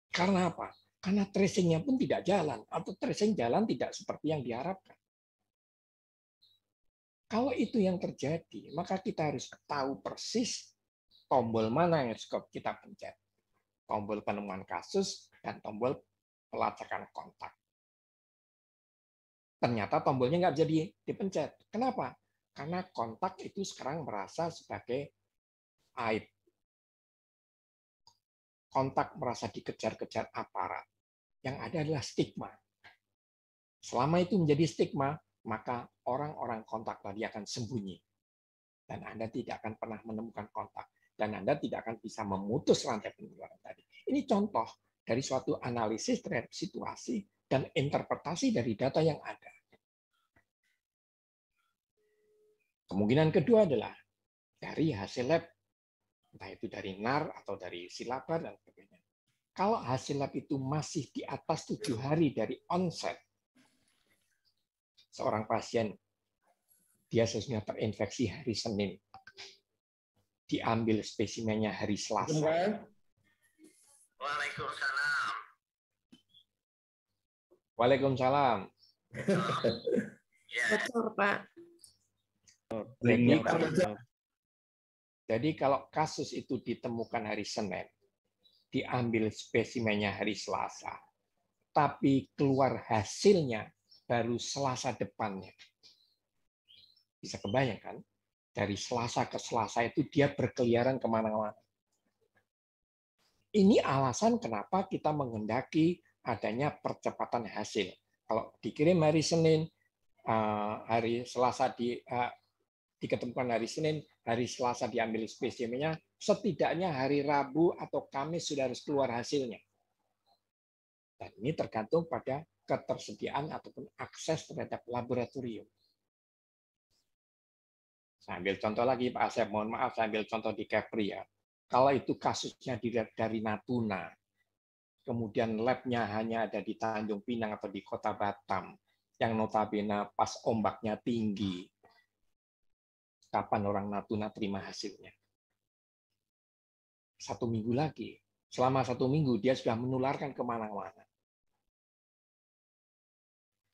Karena apa? Karena tracing-nya pun tidak jalan, atau tracing jalan tidak seperti yang diharapkan. Kalau itu yang terjadi, maka kita harus tahu persis tombol mana yang harus kita pencet. Tombol penemuan kasus dan tombol pelacakan kontak. Ternyata tombolnya nggak bisa dipencet. Kenapa? Karena kontak itu sekarang merasa sebagai aib. Kontak merasa dikejar-kejar aparat. Yang ada adalah stigma. Selama itu menjadi stigma, maka orang-orang kontak tadi akan sembunyi. Dan Anda tidak akan pernah menemukan kontak. Dan Anda tidak akan bisa memutus rantai penularan tadi. Ini contoh dari suatu analisis terhadap situasi dan interpretasi dari data yang ada. Kemungkinan kedua adalah dari hasil lab, entah itu dari NAR atau dari Silabar dan sebagainya. Kalau hasil lab itu masih di atas 7 hari dari onset, seorang pasien dia seharusnya terinfeksi hari Senin, diambil spesimennya hari Selasa. Waalaikumsalam. Waalaikumsalam. Betul, Pak. Jadi kalau kasus itu ditemukan hari Senin, diambil spesimennya hari Selasa, tapi keluar hasilnya baru Selasa depannya. Bisa kebayangkan? Dari Selasa ke Selasa itu dia berkeliaran kemana-mana. Ini alasan kenapa kita menghendaki adanya percepatan hasil. Kalau dikirim hari Senin, hari Selasa diketemukan hari Senin, hari Selasa diambil spesimennya, setidaknya hari Rabu atau Kamis sudah harus keluar hasilnya. Dan ini tergantung pada ketersediaan ataupun akses terhadap laboratorium. Saya ambil contoh lagi, Pak Asep, mohon maaf, saya ambil contoh di Kepri ya. Kalau itu kasusnya dari Natuna, kemudian lab-nya hanya ada di Tanjung Pinang atau di Kota Batam, yang notabene pas ombaknya tinggi, kapan orang Natuna terima hasilnya? 1 minggu lagi. Selama 1 minggu dia sudah menularkan kemana-mana.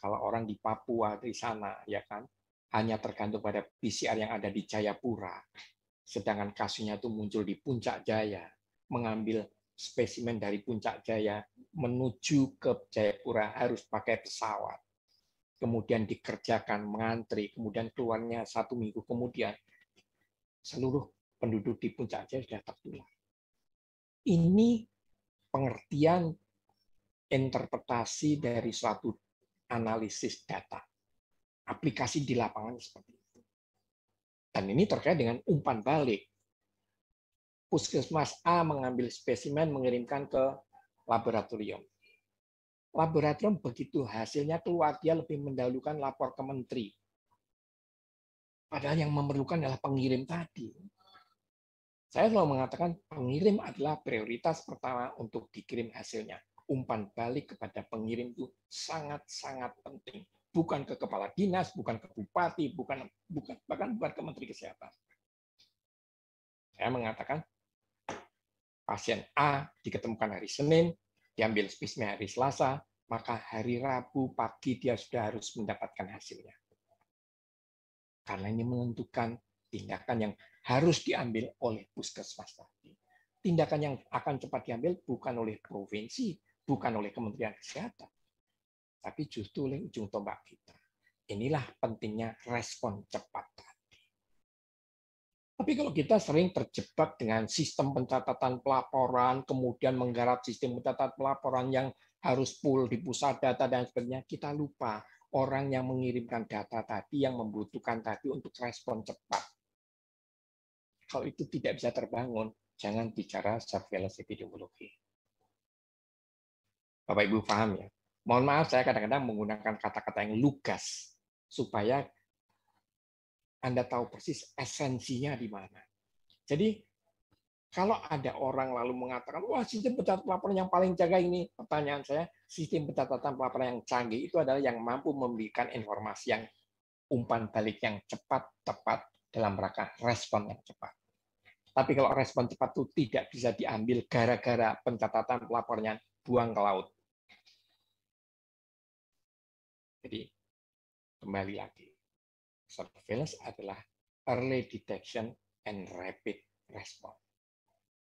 Kalau orang di Papua di sana, ya kan, hanya tergantung pada PCR yang ada di Jayapura, sedangkan kasusnya itu muncul di Puncak Jaya, mengambil spesimen dari Puncak Jaya menuju ke Jayapura harus pakai pesawat, kemudian dikerjakan, mengantri, kemudian keluarnya 1 minggu kemudian, seluruh penduduk di Puncak Jaya sudah tertular. Ini pengertian interpretasi dari suatu analisis data. Aplikasi di lapangan seperti itu. Dan ini terkait dengan umpan balik. Puskesmas A mengambil spesimen, mengirimkan ke laboratorium. Laboratorium begitu hasilnya keluar, dia lebih mendahulukan lapor ke menteri. Padahal yang memerlukan adalah pengirim tadi. Saya selalu mengatakan pengirim adalah prioritas pertama untuk dikirim hasilnya. Umpan balik kepada pengirim itu sangat-sangat penting. Bukan ke kepala dinas, bukan ke bupati, bahkan bukan ke menteri kesehatan. Saya mengatakan pasien A diketemukan hari Senin, diambil spesimen hari Selasa, maka hari Rabu pagi dia sudah harus mendapatkan hasilnya. Karena ini menentukan tindakan yang harus diambil oleh puskesmas tadi. Tindakan yang akan cepat diambil bukan oleh provinsi, bukan oleh Kementerian Kesehatan, tapi justru oleh ujung tombak kita. Inilah pentingnya respon cepat tadi. Tapi kalau kita sering terjebak dengan sistem pencatatan pelaporan, kemudian menggarap sistem pencatatan pelaporan yang harus full di pusat data dan sebagainya, kita lupa orang yang mengirimkan data tadi, yang membutuhkan tadi untuk respon cepat. Kalau itu tidak bisa terbangun, jangan bicara surveillance epidemiologi. Bapak Ibu paham ya? Mohon maaf saya kadang-kadang menggunakan kata-kata yang lugas supaya Anda tahu persis esensinya di mana. Jadi kalau ada orang lalu mengatakan, wah sistem pencatatan pelaporan yang paling jaga ini, pertanyaan saya, sistem pencatatan pelaporan yang canggih itu adalah yang mampu memberikan informasi yang umpan balik yang cepat, tepat dalam rangka respon yang cepat. Tapi kalau respon cepat itu tidak bisa diambil gara-gara pencatatan pelaporannya buang ke laut. Jadi, kembali lagi. Surveillance adalah early detection and rapid response.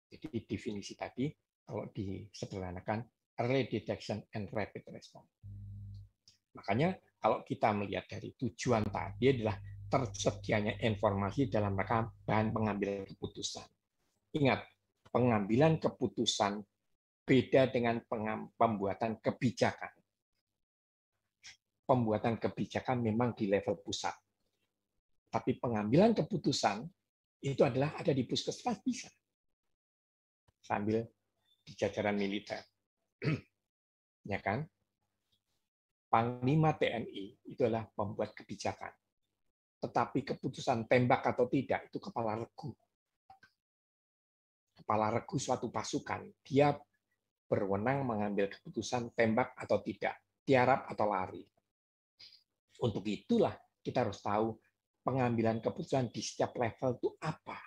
Jadi, definisi tadi, kalau disederhanakan, early detection and rapid response. Makanya, kalau kita melihat dari tujuan tadi adalah tersedianya informasi dalam rangka bahan pengambilan keputusan. Ingat, pengambilan keputusan beda dengan pembuatan kebijakan. Pembuatan kebijakan memang di level pusat. Tapi pengambilan keputusan itu adalah ada di puskesmas bisa. Sambil di jajaran militer. Ya kan? Panglima TNI itu adalah pembuat kebijakan. Tetapi keputusan tembak atau tidak itu kepala regu. Kepala regu suatu pasukan, dia berwenang mengambil keputusan tembak atau tidak, tiarap atau lari. Untuk itulah kita harus tahu pengambilan keputusan di setiap level itu apa.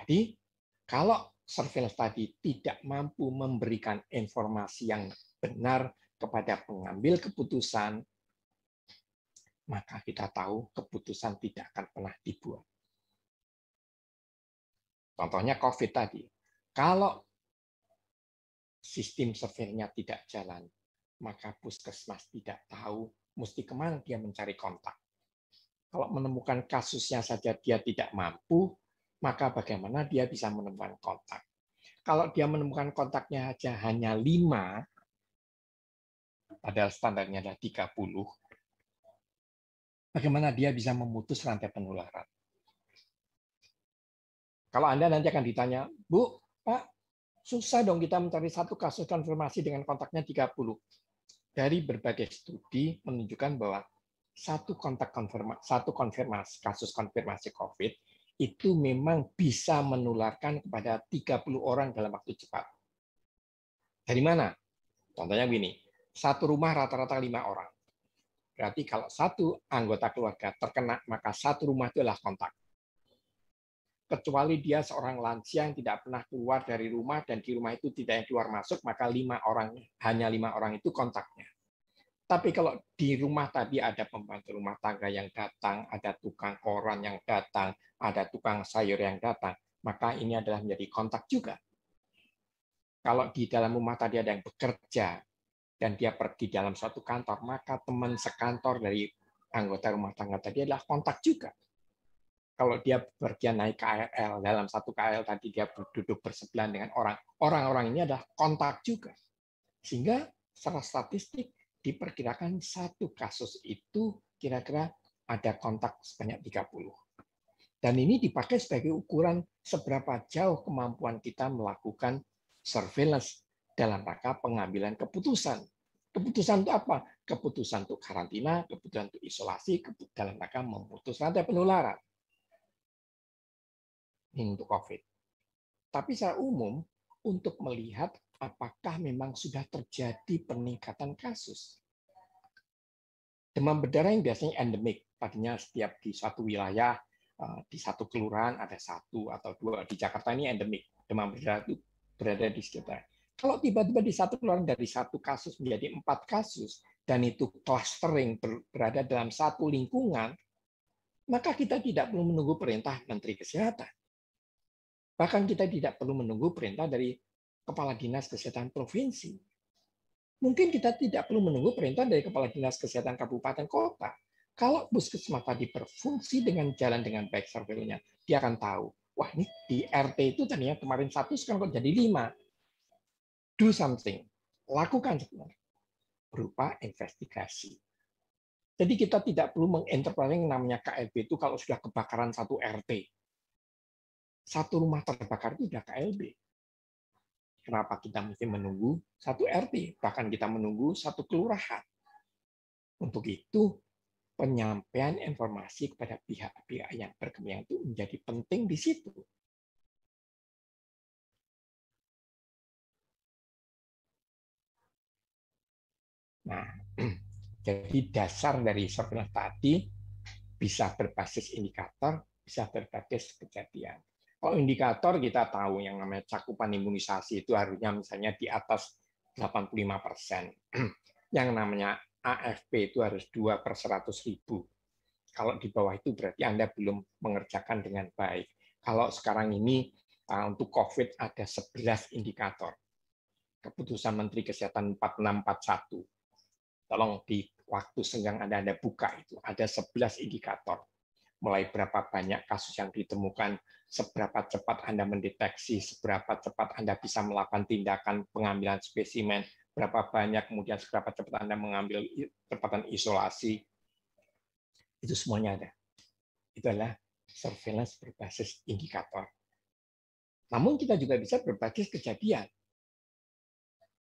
Jadi, kalau surveillance tadi tidak mampu memberikan informasi yang benar kepada pengambil keputusan, maka kita tahu keputusan tidak akan pernah dibuat. Contohnya COVID tadi. Kalau sistem surveillance-nya tidak jalan, maka puskesmas tidak tahu mesti kemana dia mencari kontak. Kalau menemukan kasusnya saja dia tidak mampu, maka bagaimana dia bisa menemukan kontak? Kalau dia menemukan kontaknya saja hanya 5, padahal standarnya adalah 30, bagaimana dia bisa memutus rantai penularan? Kalau Anda nanti akan ditanya, Bu, Pak, susah dong kita mencari satu kasus konfirmasi dengan kontaknya 30. Dari berbagai studi menunjukkan bahwa satu konfirmasi kasus konfirmasi COVID itu memang bisa menularkan kepada 30 orang dalam waktu cepat. Dari mana? Contohnya begini, satu rumah rata-rata 5 orang. Berarti kalau satu anggota keluarga terkena, maka satu rumah itu adalah kontak. Kecuali dia seorang lansia yang tidak pernah keluar dari rumah dan di rumah itu tidak yang keluar masuk, maka hanya 5 orang itu kontaknya. Tapi kalau di rumah tadi ada pembantu rumah tangga yang datang, ada tukang koran yang datang, ada tukang sayur yang datang, maka ini adalah menjadi kontak juga. Kalau di dalam rumah tadi ada yang bekerja dan dia pergi dalam suatu kantor, maka teman sekantor dari anggota rumah tangga tadi adalah kontak juga. Kalau dia pergi naik KRL, dalam satu KRL tadi dia duduk bersebelahan dengan orang-orang ini adalah kontak juga. Sehingga secara statistik diperkirakan satu kasus itu kira-kira ada kontak sebanyak 30. Dan ini dipakai sebagai ukuran seberapa jauh kemampuan kita melakukan surveillance dalam rangka pengambilan keputusan. Keputusan untuk apa? Keputusan untuk karantina, keputusan untuk isolasi, dalam rangka memutus rantai penularan. Ini untuk COVID. Tapi secara umum, untuk melihat apakah memang sudah terjadi peningkatan kasus. Demam berdarah yang biasanya endemik, tadinya setiap di suatu wilayah, di satu kelurahan ada 1 atau 2. Di Jakarta ini endemik, demam berdarah itu berada di sekitar. Kalau tiba-tiba di satu kelurahan dari 1 kasus menjadi 4 kasus, dan itu clustering berada dalam satu lingkungan, maka kita tidak perlu menunggu perintah Menteri Kesehatan. Bahkan kita tidak perlu menunggu perintah dari Kepala Dinas Kesehatan Provinsi. Mungkin kita tidak perlu menunggu perintah dari Kepala Dinas Kesehatan Kabupaten Kota. Kalau puskesmas tadi berfungsi dengan jalan dengan baik surveillance-nya, dia akan tahu, wah ini di RT itu tadinya kemarin 1, sekarang kok jadi 5. Do something. Lakukan sebenarnya. Berupa investigasi. Jadi kita tidak perlu menginterpretasi yang namanya KLB itu kalau sudah kebakaran satu RT. Satu rumah terbakar itu sudah KLB. Kenapa kita mesti menunggu satu RT? Bahkan kita menunggu satu kelurahan. Untuk itu, penyampaian informasi kepada pihak-pihak yang berkepentingan itu menjadi penting di situ. Nah, jadi dasar dari surveillance tadi bisa berbasis indikator, bisa berbasis kejadian. Kalau indikator kita tahu yang namanya cakupan imunisasi itu harusnya misalnya di atas 85%. Yang namanya AFP itu harus 2/100.000. Kalau di bawah itu berarti Anda belum mengerjakan dengan baik. Kalau sekarang ini untuk COVID ada 11 indikator. Keputusan Menteri Kesehatan 4641. Tolong di waktu senggang Anda buka itu, ada 11 indikator. Mulai berapa banyak kasus yang ditemukan, seberapa cepat Anda mendeteksi, seberapa cepat Anda bisa melakukan tindakan pengambilan spesimen, berapa banyak, kemudian seberapa cepat Anda mengambil kecepatan isolasi. Itu semuanya ada. Itu adalah surveillance berbasis indikator. Namun kita juga bisa berbasis kejadian.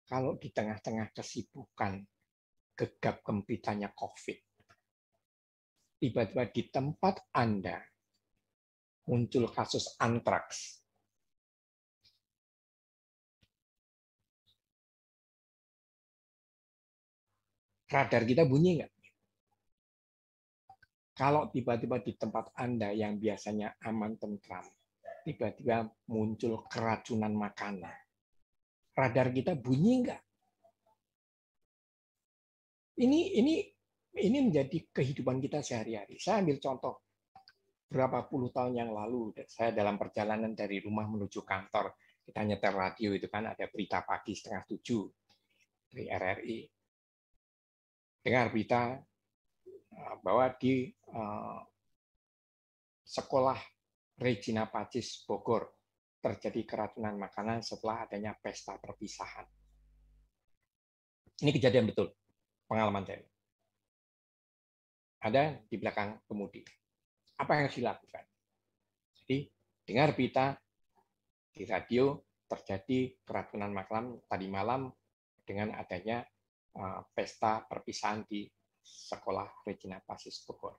Kalau di tengah-tengah kesibukan, gegap gempitanya COVID, tiba-tiba di tempat Anda muncul kasus antraks. Radar kita bunyi nggak? Kalau tiba-tiba di tempat Anda yang biasanya aman tentram, tiba-tiba muncul keracunan makanan, radar kita bunyi nggak? Ini menjadi kehidupan kita sehari-hari. Saya ambil contoh berapa puluh tahun yang lalu, saya dalam perjalanan dari rumah menuju kantor, kita nyetel radio itu kan ada berita pagi 6:30 dari RRI. Dengar berita bahwa di sekolah Regina Pacis Bogor terjadi keracunan makanan setelah adanya pesta perpisahan. Ini kejadian betul, pengalaman saya. Ada di belakang kemudi. Apa yang harus dilakukan? Jadi dengar berita di radio terjadi keracunan makanan tadi malam dengan adanya pesta perpisahan di sekolah Regina Pacis Bogor.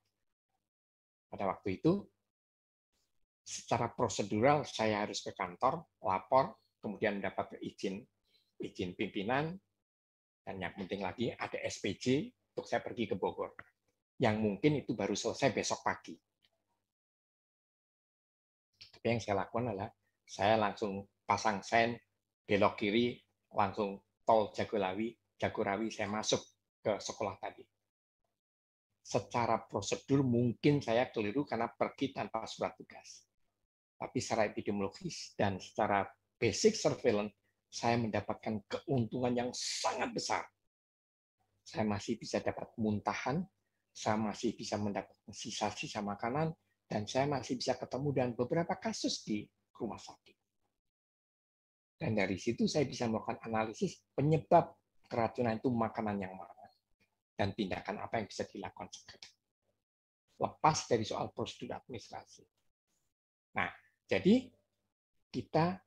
Pada waktu itu, secara prosedural saya harus ke kantor, lapor, kemudian mendapat izin. izin pimpinan, dan yang penting lagi ada SPJ untuk saya pergi ke Bogor. Yang mungkin itu baru selesai besok pagi. Tapi yang saya lakukan adalah saya langsung pasang sen, belok kiri, langsung tol Jagorawi, saya masuk ke sekolah tadi. Secara prosedur mungkin saya keliru karena pergi tanpa surat tugas. Tapi secara epidemiologis dan secara basic surveillance, saya mendapatkan keuntungan yang sangat besar. Saya masih bisa dapat muntahan, saya masih bisa mendapatkan sisa-sisa makanan, dan saya masih bisa ketemu dengan beberapa kasus di rumah sakit. Dan dari situ saya bisa melakukan analisis penyebab keracunan itu makanan yang mana, dan tindakan apa yang bisa dilakukan segera. Lepas dari soal prosedur administrasi. Nah, jadi kita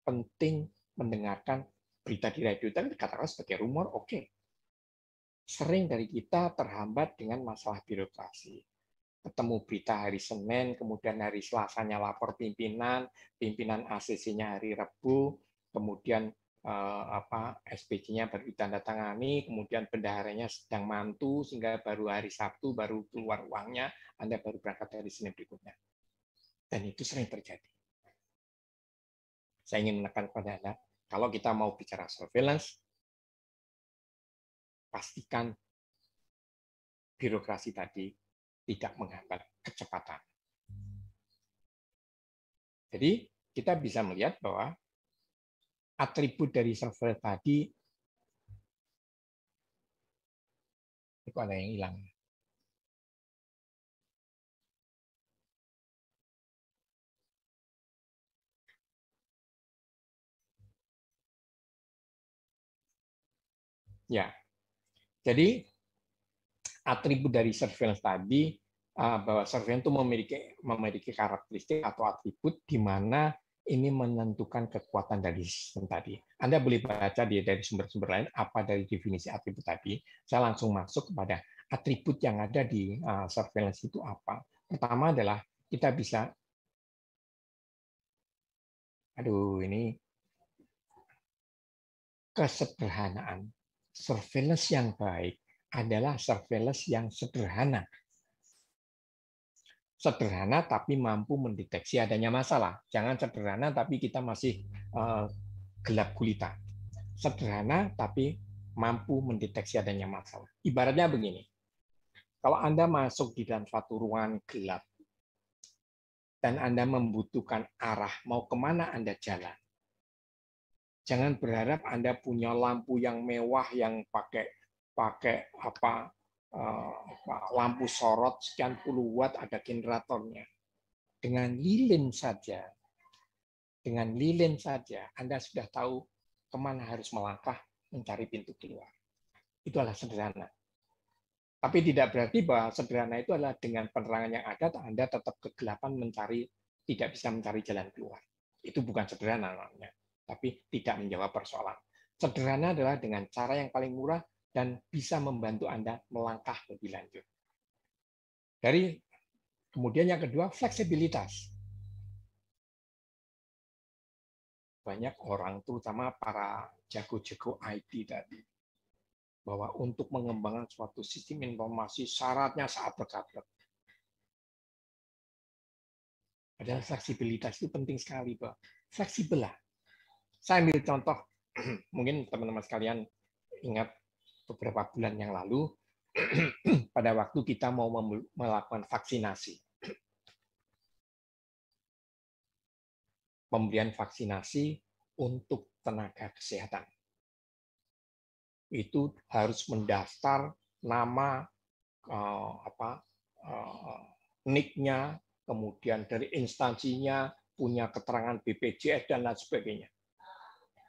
penting mendengarkan berita di radio dan dikatakan sebagai rumor, oke. Sering dari kita terhambat dengan masalah birokrasi. Ketemu berita hari Senin, kemudian hari Selasanya lapor pimpinan ACC-nya hari Rabu, kemudian SPJ-nya baru ditandatangani, kemudian bendaharanya sedang mantu, sehingga baru hari Sabtu baru keluar uangnya, Anda baru berangkat dari Senin berikutnya. Dan itu sering terjadi. Saya ingin menekan kepada Anda, kalau kita mau bicara surveillance, pastikan birokrasi tadi tidak menghambat kecepatan. Jadi kita bisa melihat bahwa atribut dari surveillance tadi itu ada yang hilang. Ya, jadi atribut dari surveillance tadi bahwa surveillance itu memiliki karakteristik atau atribut di mana ini menentukan kekuatan dari sistem tadi. Anda boleh baca dari sumber-sumber lain apa dari definisi atribut tadi. Saya langsung masuk kepada atribut yang ada di surveillance itu apa. Pertama adalah kita bisa, ini kesederhanaan. Surveillance yang baik adalah surveillance yang sederhana. Sederhana tapi mampu mendeteksi adanya masalah. Jangan sederhana tapi kita masih gelap gulita. Sederhana tapi mampu mendeteksi adanya masalah. Ibaratnya begini, kalau Anda masuk di dalam suatu ruangan gelap dan Anda membutuhkan arah mau kemana Anda jalan, jangan berharap Anda punya lampu yang mewah yang pakai lampu sorot sekian puluh watt, ada generatornya. Dengan lilin saja Anda sudah tahu kemana harus melangkah mencari pintu keluar. Itu adalah sederhana. Tapi tidak berarti bahwa sederhana itu adalah dengan penerangan yang ada Anda tetap kegelapan tidak bisa mencari jalan keluar. Itu bukan sederhana namanya, tapi tidak menjawab persoalan. Sederhana adalah dengan cara yang paling murah dan bisa membantu Anda melangkah lebih lanjut. Kemudian yang kedua, fleksibilitas. Banyak orang, terutama para jago-jago IT tadi, bahwa untuk mengembangkan suatu sistem informasi syaratnya sangat berat. Padahal fleksibilitas itu penting sekali, Pak. Fleksibel lah. Saya ambil contoh, mungkin teman-teman sekalian ingat beberapa bulan yang lalu, pada waktu kita mau melakukan vaksinasi. Pemberian vaksinasi untuk tenaga kesehatan. Itu harus mendaftar nama, NIK-nya, kemudian dari instansinya, punya keterangan BPJS, dan lain sebagainya.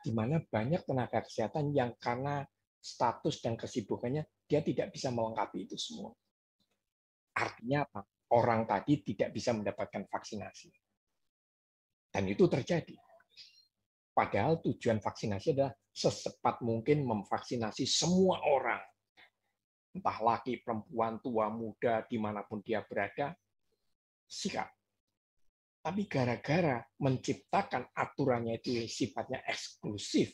Di mana banyak tenaga kesehatan yang karena status dan kesibukannya, dia tidak bisa melengkapi itu semua. Artinya apa? Orang tadi tidak bisa mendapatkan vaksinasi. Dan itu terjadi. Padahal tujuan vaksinasi adalah secepat mungkin memvaksinasi semua orang. Entah laki, perempuan, tua, muda, dimanapun dia berada, siap. Tapi gara-gara menciptakan aturannya itu sifatnya eksklusif,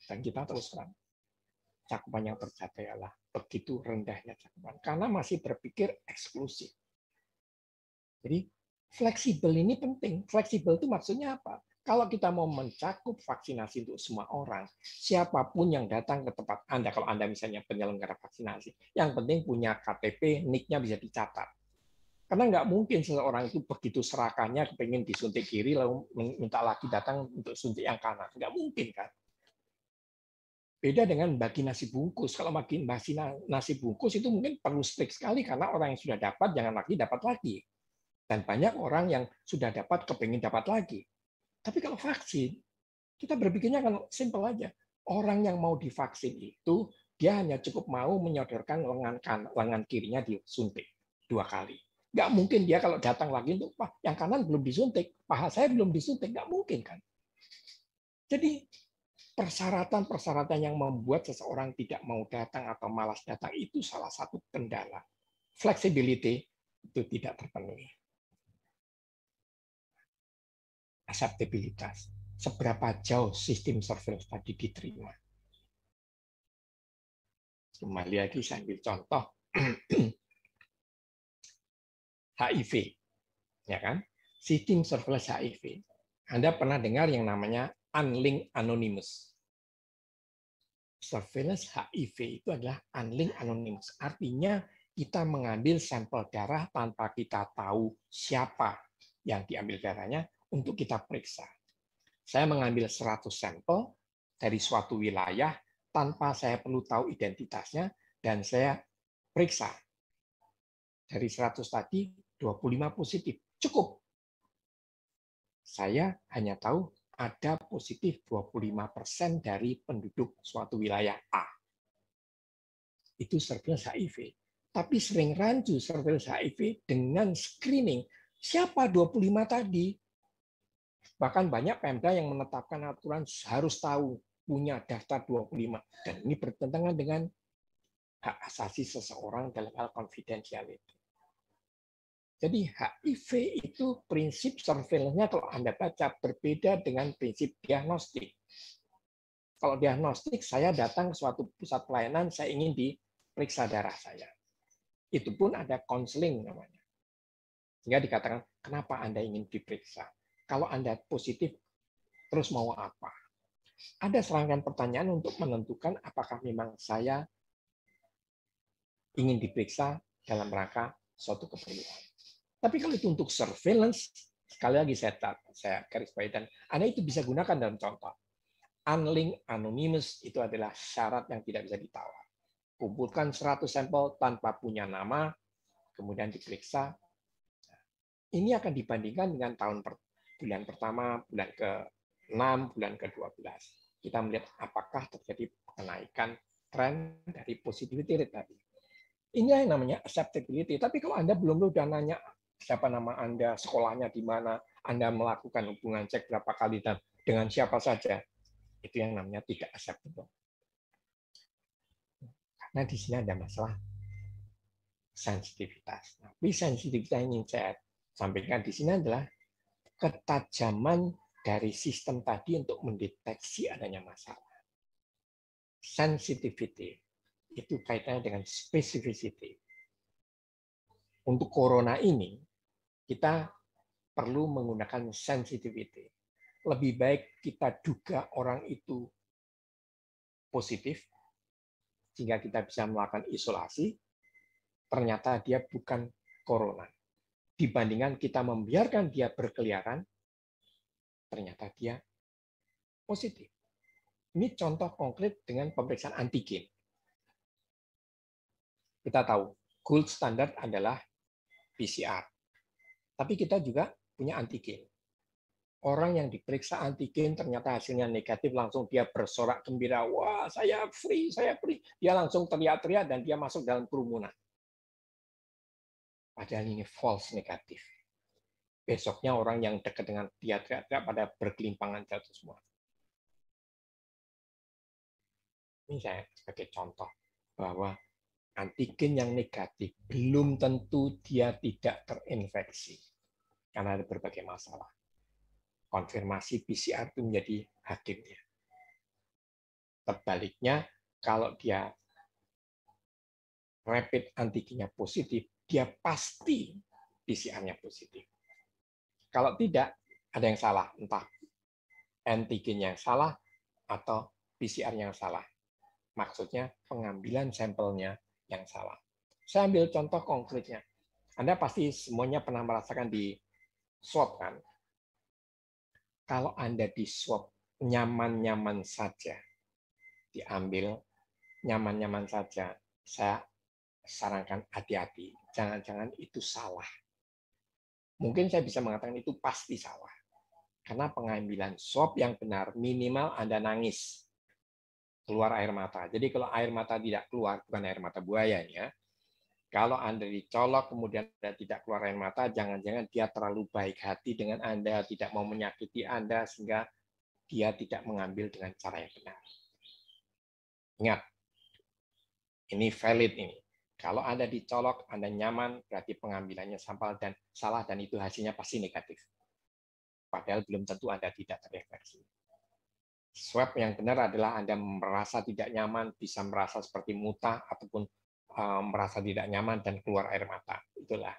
Dan kita terus terang, cakupan yang tercapai adalah begitu rendahnya cakupan. Karena masih berpikir eksklusif. Jadi fleksibel ini penting. Fleksibel itu maksudnya apa? Kalau kita mau mencakup vaksinasi untuk semua orang, siapapun yang datang ke tempat Anda, kalau Anda misalnya penyelenggara vaksinasi, yang penting punya KTP, NIK-nya bisa dicatat. Karena nggak mungkin seseorang itu begitu serakahnya kepingin disuntik kiri, lalu minta lagi datang untuk suntik yang kanan. Nggak mungkin, kan? Beda dengan bagi nasi bungkus. Kalau bagi nasi bungkus itu mungkin perlu strict sekali, karena orang yang sudah dapat, jangan lagi dapat lagi. Dan banyak orang yang sudah dapat kepingin dapat lagi. Tapi kalau vaksin, kita berpikirnya kan simpel aja. Orang yang mau divaksin itu, dia hanya cukup mau menyodorkan lengan kirinya disuntik 2 kali. Nggak mungkin dia kalau datang lagi untuk, wah, yang kanan belum disuntik, paha saya belum disuntik. Nggak mungkin, kan? Jadi, persyaratan-persyaratan yang membuat seseorang tidak mau datang atau malas datang itu salah satu kendala. Flexibility itu tidak terpenuhi. Akseptabilitas. Seberapa jauh sistem surveillance tadi diterima. Kembali lagi saya ambil contoh HIV, ya kan? Sistem surveillance HIV. Anda pernah dengar yang namanya Unlinked Anonymous. Surveillance HIV itu adalah Unlinked Anonymous. Artinya kita mengambil sampel darah tanpa kita tahu siapa yang diambil darahnya untuk kita periksa. Saya mengambil 100 sampel dari suatu wilayah tanpa saya perlu tahu identitasnya, dan saya periksa. Dari 100 tadi, 25 positif. Cukup. Saya hanya tahu ada positif 25% dari penduduk suatu wilayah A. Itu surveillance HIV. Tapi sering rancu surveillance HIV dengan screening. Siapa 25 tadi? Bahkan banyak Pemda yang menetapkan aturan harus tahu, punya daftar 25. Dan ini bertentangan dengan hak asasi seseorang dalam hal confidentiality. Jadi HIV itu prinsip surveillance-nya kalau Anda baca berbeda dengan prinsip diagnostik. Kalau diagnostik, saya datang ke suatu pusat pelayanan, saya ingin diperiksa darah saya. Itu pun ada konseling namanya. Sehingga dikatakan, kenapa Anda ingin diperiksa? Kalau Anda positif, terus mau apa? Ada serangkaian pertanyaan untuk menentukan apakah memang saya ingin diperiksa dalam rangka suatu keperluan. Tapi kalau itu untuk surveillance, sekali lagi saya garis bawahi, dan Anda itu bisa gunakan dalam contoh. Unlinked Anonymous itu adalah syarat yang tidak bisa ditawar. Kumpulkan 100 sampel tanpa punya nama, kemudian diperiksa. Ini akan dibandingkan dengan bulan pertama, bulan ke-6, bulan ke-12. Kita melihat apakah terjadi kenaikan tren dari positivity rate tadi. Ini yang namanya acceptability. Tapi kalau Anda belum udah nanya siapa nama Anda, sekolahnya di mana, Anda melakukan hubungan cek berapa kali, dan dengan siapa saja, itu yang namanya tidak acceptable. Karena di sini ada masalah sensitivitas. Tapi sensitivitas yang ingin saya sampaikan di sini adalah ketajaman dari sistem tadi untuk mendeteksi adanya masalah. Sensitivity itu kaitannya dengan specificity. Untuk corona ini, kita perlu menggunakan sensitivity. Lebih baik kita duga orang itu positif, sehingga kita bisa melakukan isolasi, ternyata dia bukan corona. Dibandingkan kita membiarkan dia berkeliaran, ternyata dia positif. Ini contoh konkret dengan pemeriksaan antigen. Kita tahu, gold standard adalah PCR. Tapi kita juga punya antigen. Orang yang diperiksa antigen ternyata hasilnya negatif, langsung dia bersorak gembira, wah saya free, saya free. Dia langsung teriak-teriak dan dia masuk dalam kerumunan. Padahal ini false negatif. Besoknya orang yang dekat dengan dia teriak-teriak pada berkelimpangan jatuh semua. Ini saya sebagai contoh bahwa antigen yang negatif belum tentu dia tidak terinfeksi. Karena ada berbagai masalah. Konfirmasi PCR itu menjadi hakimnya. Terbaliknya, kalau dia rapid antigennya positif, dia pasti PCR-nya positif. Kalau tidak, ada yang salah, entah antigennya yang salah atau PCR yang salah. Maksudnya pengambilan sampelnya yang salah. Saya ambil contoh konkretnya. Anda pasti semuanya pernah merasakan di swab kan? Kalau Anda di swab nyaman-nyaman saja, diambil nyaman-nyaman saja, saya sarankan hati-hati. Jangan-jangan itu salah. Mungkin saya bisa mengatakan itu pasti salah. Karena pengambilan swab yang benar, minimal Anda nangis. Keluar air mata. Jadi kalau air mata tidak keluar, bukan air mata buayanya, kalau Anda dicolok kemudian Anda tidak keluar air mata, jangan-jangan dia terlalu baik hati dengan Anda, tidak mau menyakiti Anda, sehingga dia tidak mengambil dengan cara yang benar. Ingat, ini valid ini. Kalau Anda dicolok, Anda nyaman, berarti pengambilannya sampel dan salah, dan itu hasilnya pasti negatif. Padahal belum tentu Anda tidak terinfeksi. Swab yang benar adalah Anda merasa tidak nyaman, bisa merasa seperti muntah, ataupun merasa tidak nyaman dan keluar air mata. Itulah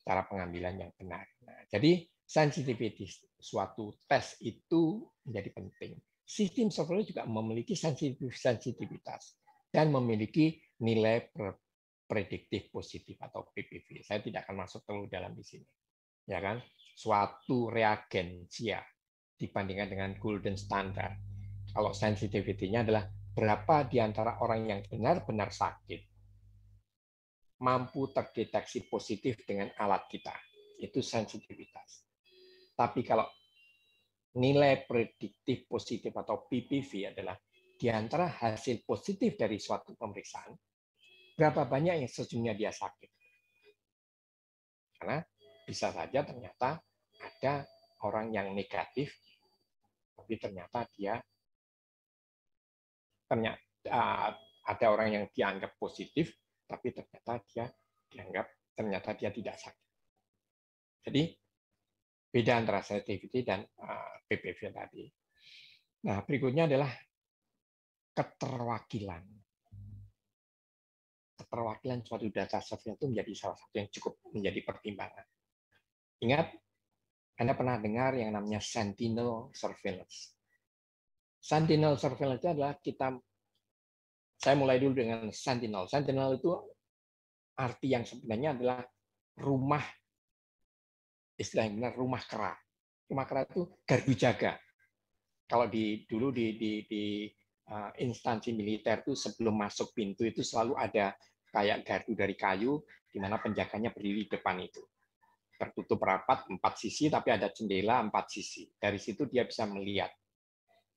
cara pengambilan yang benar. Nah, jadi sensitivity suatu tes itu menjadi penting. Sistem surveillance juga memiliki sensitivitas dan memiliki nilai prediktif positif atau PPV. Saya tidak akan masuk terlalu dalam di sini. Ya kan? Suatu reagensia dibandingkan dengan golden standard. Kalau sensitivity-nya adalah berapa di antara orang yang benar-benar sakit mampu terdeteksi positif dengan alat kita. Itu sensitivitas. Tapi kalau nilai prediktif positif atau PPV adalah di antara hasil positif dari suatu pemeriksaan, berapa banyak yang sesungguhnya dia sakit. Karena bisa saja ternyata ada orang yang negatif, tapi ternyata ada orang yang dianggap positif, tapi ternyata dia tidak sakit. Jadi beda antara sensitivity dan PPV tadi. Nah, berikutnya adalah keterwakilan. Keterwakilan suatu data surveillance itu menjadi salah satu yang cukup menjadi pertimbangan. Ingat, Anda pernah dengar yang namanya sentinel surveillance. Sentinel surveillance itu adalah saya mulai dulu dengan sentinel. Sentinel itu arti yang sebenarnya adalah rumah, istilah yang benar, rumah kera. Rumah kera itu gardu jaga. Kalau dulu di instansi militer itu sebelum masuk pintu itu selalu ada kayak gardu dari kayu di mana penjaganya berdiri di depan itu. Tertutup rapat 4 sisi tapi ada jendela 4 sisi. Dari situ dia bisa melihat.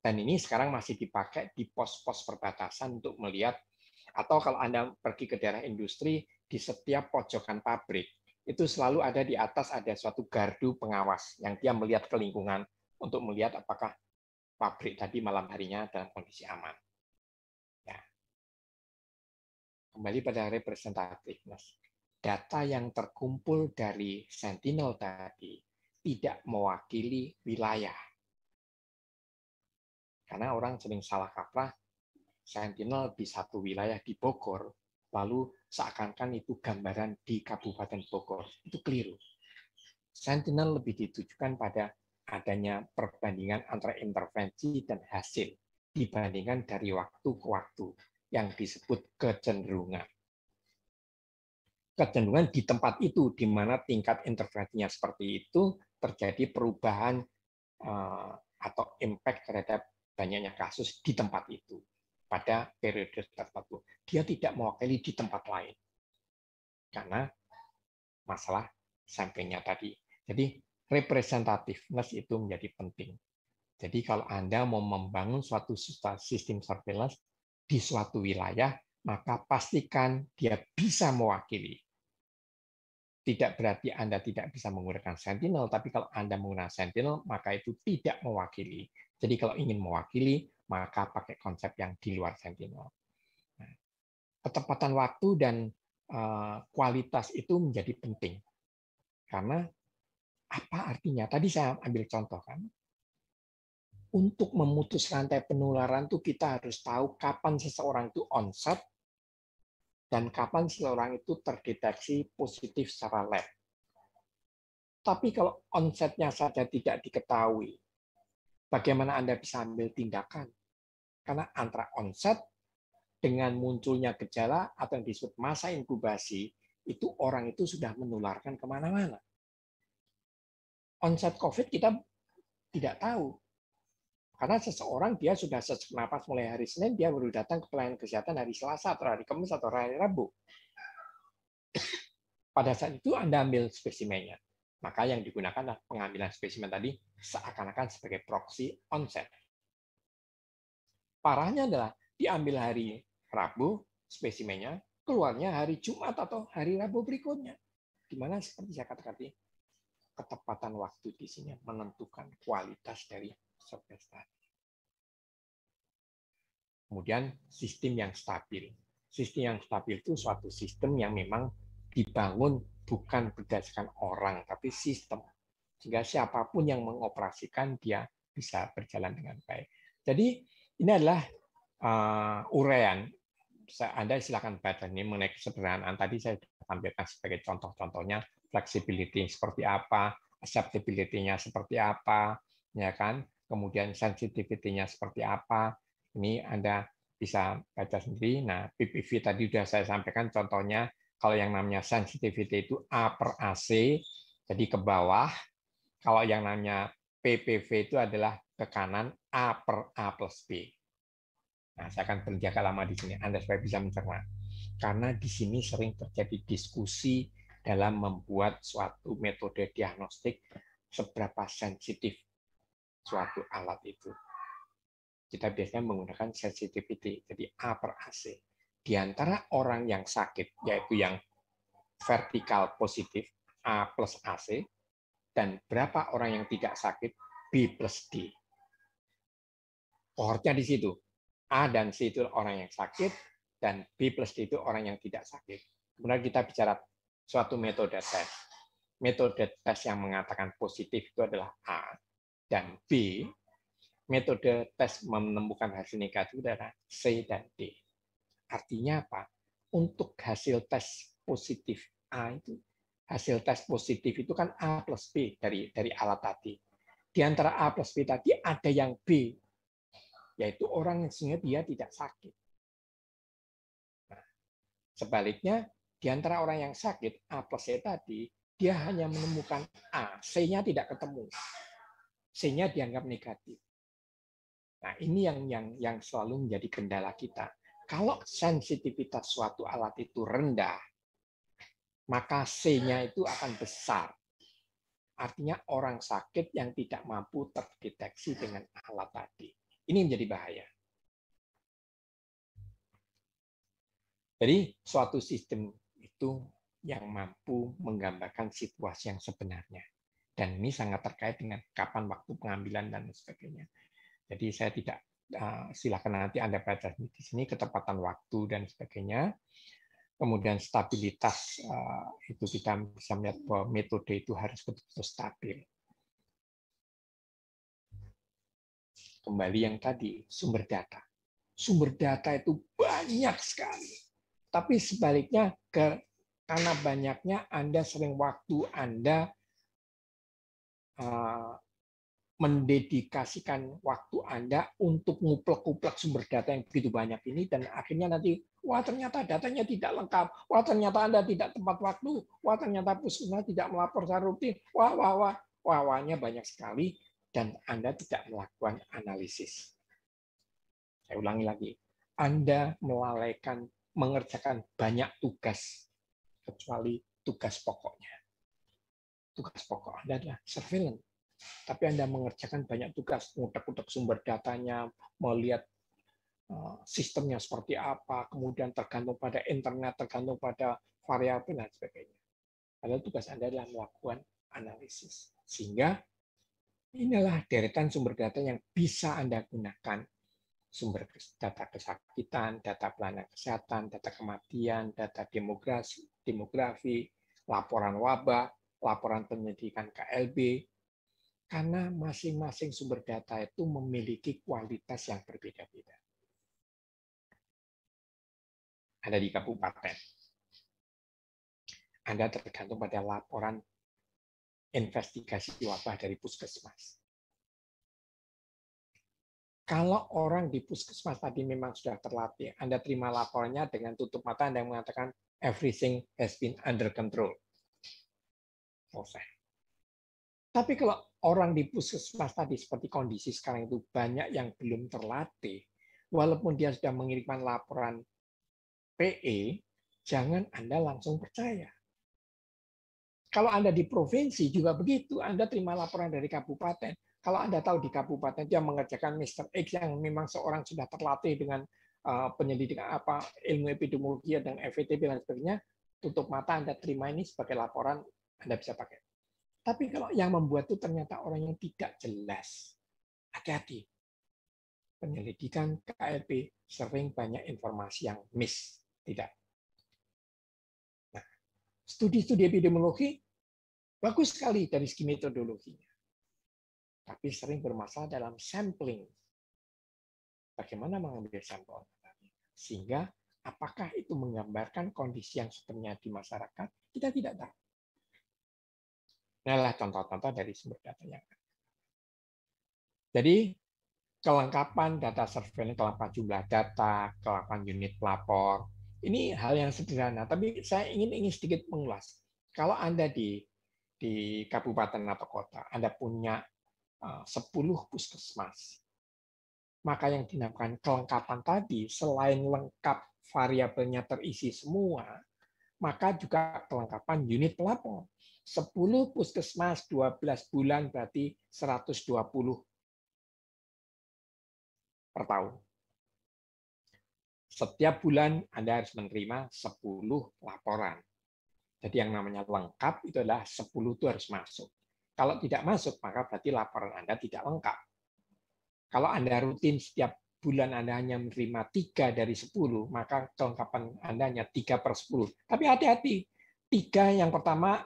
Dan ini sekarang masih dipakai di pos-pos perbatasan untuk melihat, atau kalau Anda pergi ke daerah industri, di setiap pojokan pabrik itu selalu ada di atas ada suatu gardu pengawas yang dia melihat ke lingkungan untuk melihat apakah pabrik tadi malam harinya dalam kondisi aman. Ya. Kembali pada representativeness. Data yang terkumpul dari sentinel tadi tidak mewakili wilayah. Karena orang sering salah kaprah, sentinel di satu wilayah di Bogor, lalu seakan-akan itu gambaran di Kabupaten Bogor. Itu keliru. Sentinel lebih ditujukan pada adanya perbandingan antara intervensi dan hasil dibandingkan dari waktu ke waktu yang disebut kecenderungan. Kecenderungan di tempat itu, di mana tingkat intervensinya seperti itu, terjadi perubahan atau impact terhadap banyaknya kasus di tempat itu pada periode tertentu. Dia tidak mewakili di tempat lain karena masalah sampingnya tadi. Jadi representativeness itu menjadi penting. Jadi kalau Anda mau membangun suatu sistem surveillance di suatu wilayah, maka pastikan dia bisa mewakili. Tidak berarti Anda tidak bisa menggunakan sentinel, tapi kalau Anda menggunakan sentinel, maka itu tidak mewakili. Jadi kalau ingin mewakili, maka pakai konsep yang di luar sentinel. Nah, ketepatan waktu dan kualitas itu menjadi penting. Karena apa artinya? Tadi saya ambil contoh kan. untuk memutus rantai penularan tuh kita harus tahu kapan seseorang itu onset dan kapan seseorang itu terdeteksi positif secara lab. Tapi kalau onsetnya saja tidak diketahui, bagaimana Anda bisa ambil tindakan? Karena antara onset dengan munculnya gejala atau yang disebut masa inkubasi, itu orang itu sudah menularkan kemana-mana. Onset COVID kita tidak tahu. Karena seseorang dia sudah sesak napas mulai hari Senin, dia baru datang ke pelayanan kesehatan hari Selasa atau hari Kamis atau hari Rabu. Pada saat itu Anda ambil spesimennya. Maka yang digunakan adalah pengambilan spesimen tadi seakan-akan sebagai proksi onset. Parahnya adalah diambil hari Rabu spesimennya, keluarnya hari Jumat atau hari Rabu berikutnya. Di mana seperti saya katakan tadi, ketepatan waktu di sini menentukan kualitas dari swab test tadi. Kemudian sistem yang stabil. Sistem yang stabil itu suatu sistem yang memang dibangun bukan berdasarkan orang, tapi sistem. Sehingga siapapun yang mengoperasikan dia bisa berjalan dengan baik. Jadi ini adalah uraian. Anda silakan baca ini mengenai kesederhanaan. Tadi saya tampilkan sebagai contoh-contohnya, flexibility seperti apa, acceptability-nya seperti apa, ya kan? Kemudian sensitivity-nya seperti apa. Ini Anda bisa baca sendiri. Nah, PPV tadi sudah saya sampaikan contohnya, kalau yang namanya sensitivity itu A per AC, jadi ke bawah. Kalau yang namanya PPV itu adalah ke kanan, A per A plus B. Nah, saya akan berhenti agak lama di sini, Anda supaya bisa mencerna. Karena di sini sering terjadi diskusi dalam membuat suatu metode diagnostik seberapa sensitif suatu alat itu. Kita biasanya menggunakan sensitivity, jadi A per AC. Di antara orang yang sakit, yaitu yang vertikal positif, A plus AC, dan berapa orang yang tidak sakit, B plus D. Kohortnya di situ. A dan C itu orang yang sakit, dan B plus D itu orang yang tidak sakit. Kemudian kita bicara suatu metode tes. Metode tes yang mengatakan positif itu adalah A, dan B, metode tes menemukan hasil negatif adalah C dan D. Artinya apa? Untuk hasil tes positif A itu, hasil tes positif itu kan A plus B dari alat tadi. Di antara A plus B tadi ada yang B, yaitu orang yang sebenarnya dia tidak sakit. Nah, sebaliknya, di antara orang yang sakit, A plus C tadi, dia hanya menemukan A, C-nya tidak ketemu. C-nya dianggap negatif. Nah, ini yang selalu menjadi kendala kita. Kalau sensitivitas suatu alat itu rendah, maka C-nya itu akan besar. Artinya orang sakit yang tidak mampu terdeteksi dengan alat tadi. Ini menjadi bahaya. Jadi suatu sistem itu yang mampu menggambarkan situasi yang sebenarnya. Dan ini sangat terkait dengan kapan waktu pengambilan dan sebagainya. Jadi saya tidak, silakan nanti Anda baca di sini ketepatan waktu dan sebagainya. Kemudian stabilitas, itu kita bisa melihat bahwa metode itu harus betul-betul stabil. Kembali yang tadi, sumber data. Sumber data itu banyak sekali. Tapi sebaliknya, karena banyaknya, Anda sering waktu Anda mendedikasikan waktu Anda untuk nguplek-nguplek sumber data yang begitu banyak ini, dan akhirnya nanti, wah ternyata datanya tidak lengkap, wah ternyata Anda tidak tepat waktu, wah ternyata puskesmas tidak melapor secara rutin, wah-wahnya banyak sekali, dan Anda tidak melakukan analisis. Saya ulangi lagi, Anda melalaikan, mengerjakan banyak tugas, kecuali tugas pokoknya. Tugas pokok Anda adalah surveillance. Tapi Anda mengerjakan banyak tugas, ngutak-ngutak sumber datanya, melihat sistemnya seperti apa, kemudian tergantung pada internet, tergantung pada variabel, dan sebagainya. Padahal tugas Anda adalah melakukan analisis. Sehingga inilah deretan sumber data yang bisa Anda gunakan. Sumber data kesakitan, data pelayanan kesehatan, data kematian, data demografi, laporan wabah, laporan penyelidikan KLB, Karena masing-masing sumber data itu memiliki kualitas yang berbeda-beda. Ada di kabupaten. Anda tergantung pada laporan investigasi wabah dari puskesmas. Kalau orang di puskesmas tadi memang sudah terlatih, Anda terima laporannya dengan tutup mata Anda mengatakan everything has been under control. Selesai. Tapi kalau orang di puskesmas tadi seperti kondisi sekarang itu banyak yang belum terlatih, walaupun dia sudah mengirimkan laporan PE, jangan Anda langsung percaya. Kalau Anda di provinsi juga begitu, Anda terima laporan dari kabupaten. Kalau Anda tahu di kabupaten dia mengerjakan Mr. X yang memang seorang sudah terlatih dengan penyelidikan ilmu epidemiologi dan FETP dan sebagainya, tutup mata Anda terima ini sebagai laporan Anda bisa pakai. Tapi kalau yang membuat itu ternyata orang yang tidak jelas, hati-hati. Penyelidikan KLP sering banyak informasi yang miss, tidak. Nah, studi-studi epidemiologi bagus sekali dari segi metodologinya. Tapi sering bermasalah dalam sampling. Bagaimana mengambil sampel? Sehingga apakah itu menggambarkan kondisi yang sebenarnya di masyarakat? Kita tidak tahu. Inilah contoh-contoh dari sumber data yang ada. Jadi, kelengkapan data surveillance, kelengkapan jumlah data, kelengkapan unit pelapor, ini hal yang sederhana. Tapi saya ingin sedikit mengulas. Kalau Anda di kabupaten atau kota, Anda punya 10 puskesmas, maka yang dinamakan kelengkapan tadi, selain lengkap variabelnya terisi semua, maka juga kelengkapan unit pelapor. 10 puskesmas, 12 bulan berarti 120 per tahun. Setiap bulan Anda harus menerima 10 laporan. Jadi yang namanya lengkap itu adalah 10 itu harus masuk. Kalau tidak masuk, maka berarti laporan Anda tidak lengkap. Kalau Anda rutin setiap bulan Anda hanya menerima 3 dari 10, maka kelengkapan Anda hanya 3 per 10. Tapi hati-hati, 3 yang pertama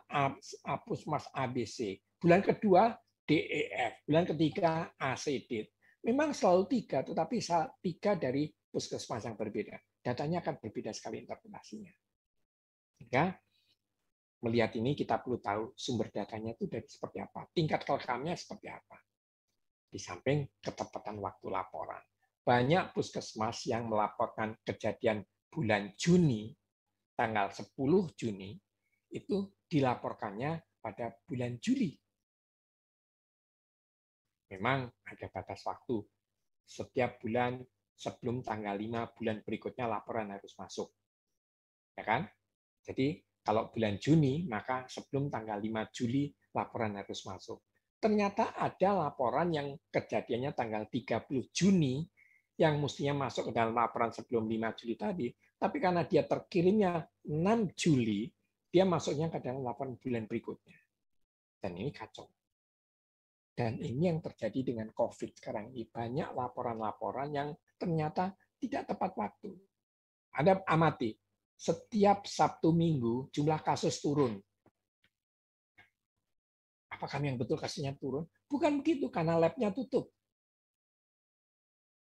puskesmas ABC, bulan kedua DEF, bulan ketiga ACD. Memang selalu 3, tetapi 3 dari puskesmas yang berbeda. Datanya akan berbeda sekali interpretasinya. Sehingga melihat ini kita perlu tahu sumber datanya itu dari seperti apa, tingkat kelekamnya seperti apa. Di samping ketepatan waktu laporan. Banyak puskesmas yang melaporkan kejadian bulan Juni, tanggal 10 Juni, itu dilaporkannya pada bulan Juli. Memang ada batas waktu. Setiap bulan sebelum tanggal 5 bulan berikutnya laporan harus masuk. Ya kan? Jadi kalau bulan Juni, maka sebelum tanggal 5 Juli laporan harus masuk. Ternyata ada laporan yang kejadiannya tanggal 30 Juni yang mestinya masuk ke dalam laporan sebelum 5 Juli tadi, tapi karena dia terkirimnya 6 Juli, dia masuknya ke dalam laporan bulan berikutnya. Dan ini kacau. Dan ini yang terjadi dengan COVID sekarang ini. Banyak laporan-laporan yang ternyata tidak tepat waktu. Anda amati, setiap Sabtu Minggu jumlah kasus turun. Apakah yang betul kasusnya turun? Bukan begitu, karena lab-nya tutup.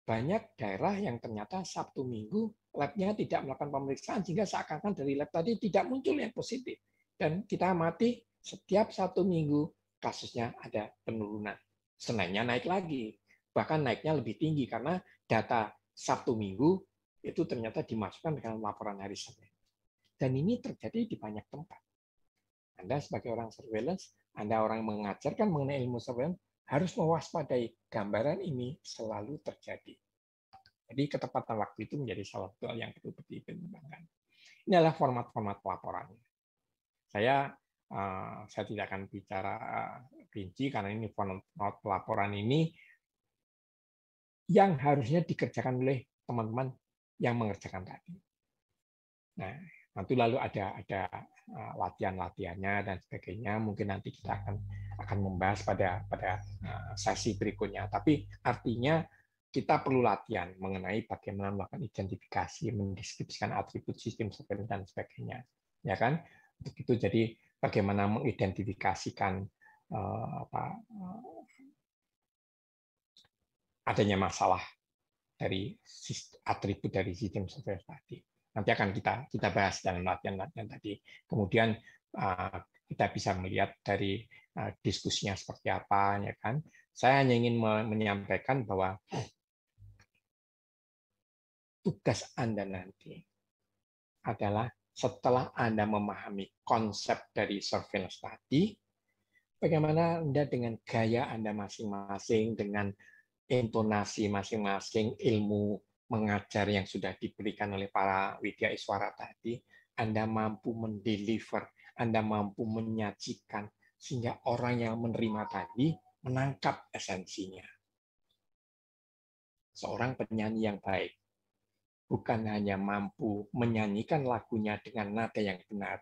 Banyak daerah yang ternyata Sabtu Minggu lab-nya tidak melakukan pemeriksaan, sehingga seakan-akan dari lab tadi tidak muncul yang positif. Dan kita amati setiap Sabtu Minggu kasusnya ada penurunan. Seninnya naik lagi. Bahkan naiknya lebih tinggi karena data Sabtu Minggu itu ternyata dimasukkan dalam laporan hari Senin. Dan ini terjadi di banyak tempat. Anda sebagai orang surveillance, Anda orang mengajarkan mengenai ilmu surveillance, harus mewaspadai gambaran ini selalu terjadi. Jadi ketepatan waktu itu menjadi salah satu hal yang perlu dipertimbangkan. Ini adalah format-format pelaporannya. Saya tidak akan bicara rinci karena ini format pelaporan ini yang harusnya dikerjakan oleh teman-teman yang mengerjakan tadi. Nah, nanti lalu ada latihan-latihannya dan sebagainya. Mungkin nanti kita akan membahas pada sesi berikutnya. Tapi artinya kita perlu latihan mengenai bagaimana melakukan identifikasi, mendeskripsikan atribut sistem surveillance dan sebagainya. Ya kan? Untuk itu jadi bagaimana mengidentifikasikan adanya masalah dari atribut dari sistem surveillance tadi. Nanti akan kita bahas dalam latihan-latihan tadi. Kemudian kita bisa melihat dari diskusinya seperti apa, ya kan? Saya hanya ingin menyampaikan bahwa tugas Anda nanti adalah setelah Anda memahami konsep dari surveillance tadi, bagaimana Anda dengan gaya Anda masing-masing, dengan intonasi masing-masing, ilmu mengajar yang sudah diberikan oleh para widya iswara tadi, Anda mampu mendeliver, Anda mampu menyajikan, sehingga orang yang menerima tadi menangkap esensinya. Seorang penyanyi yang baik bukan hanya mampu menyanyikan lagunya dengan nada yang benar,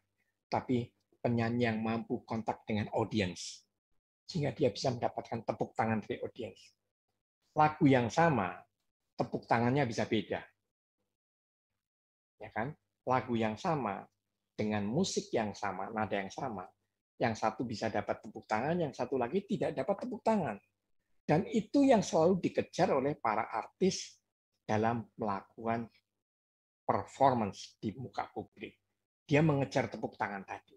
tapi penyanyi yang mampu kontak dengan audiens, sehingga dia bisa mendapatkan tepuk tangan dari audiens. Lagu yang sama, tepuk tangannya bisa beda. Ya kan? Lagu yang sama, dengan musik yang sama, nada yang sama, yang satu bisa dapat tepuk tangan, yang satu lagi tidak dapat tepuk tangan. Dan itu yang selalu dikejar oleh para artis dalam melakukan performance di muka publik. Dia mengejar tepuk tangan tadi.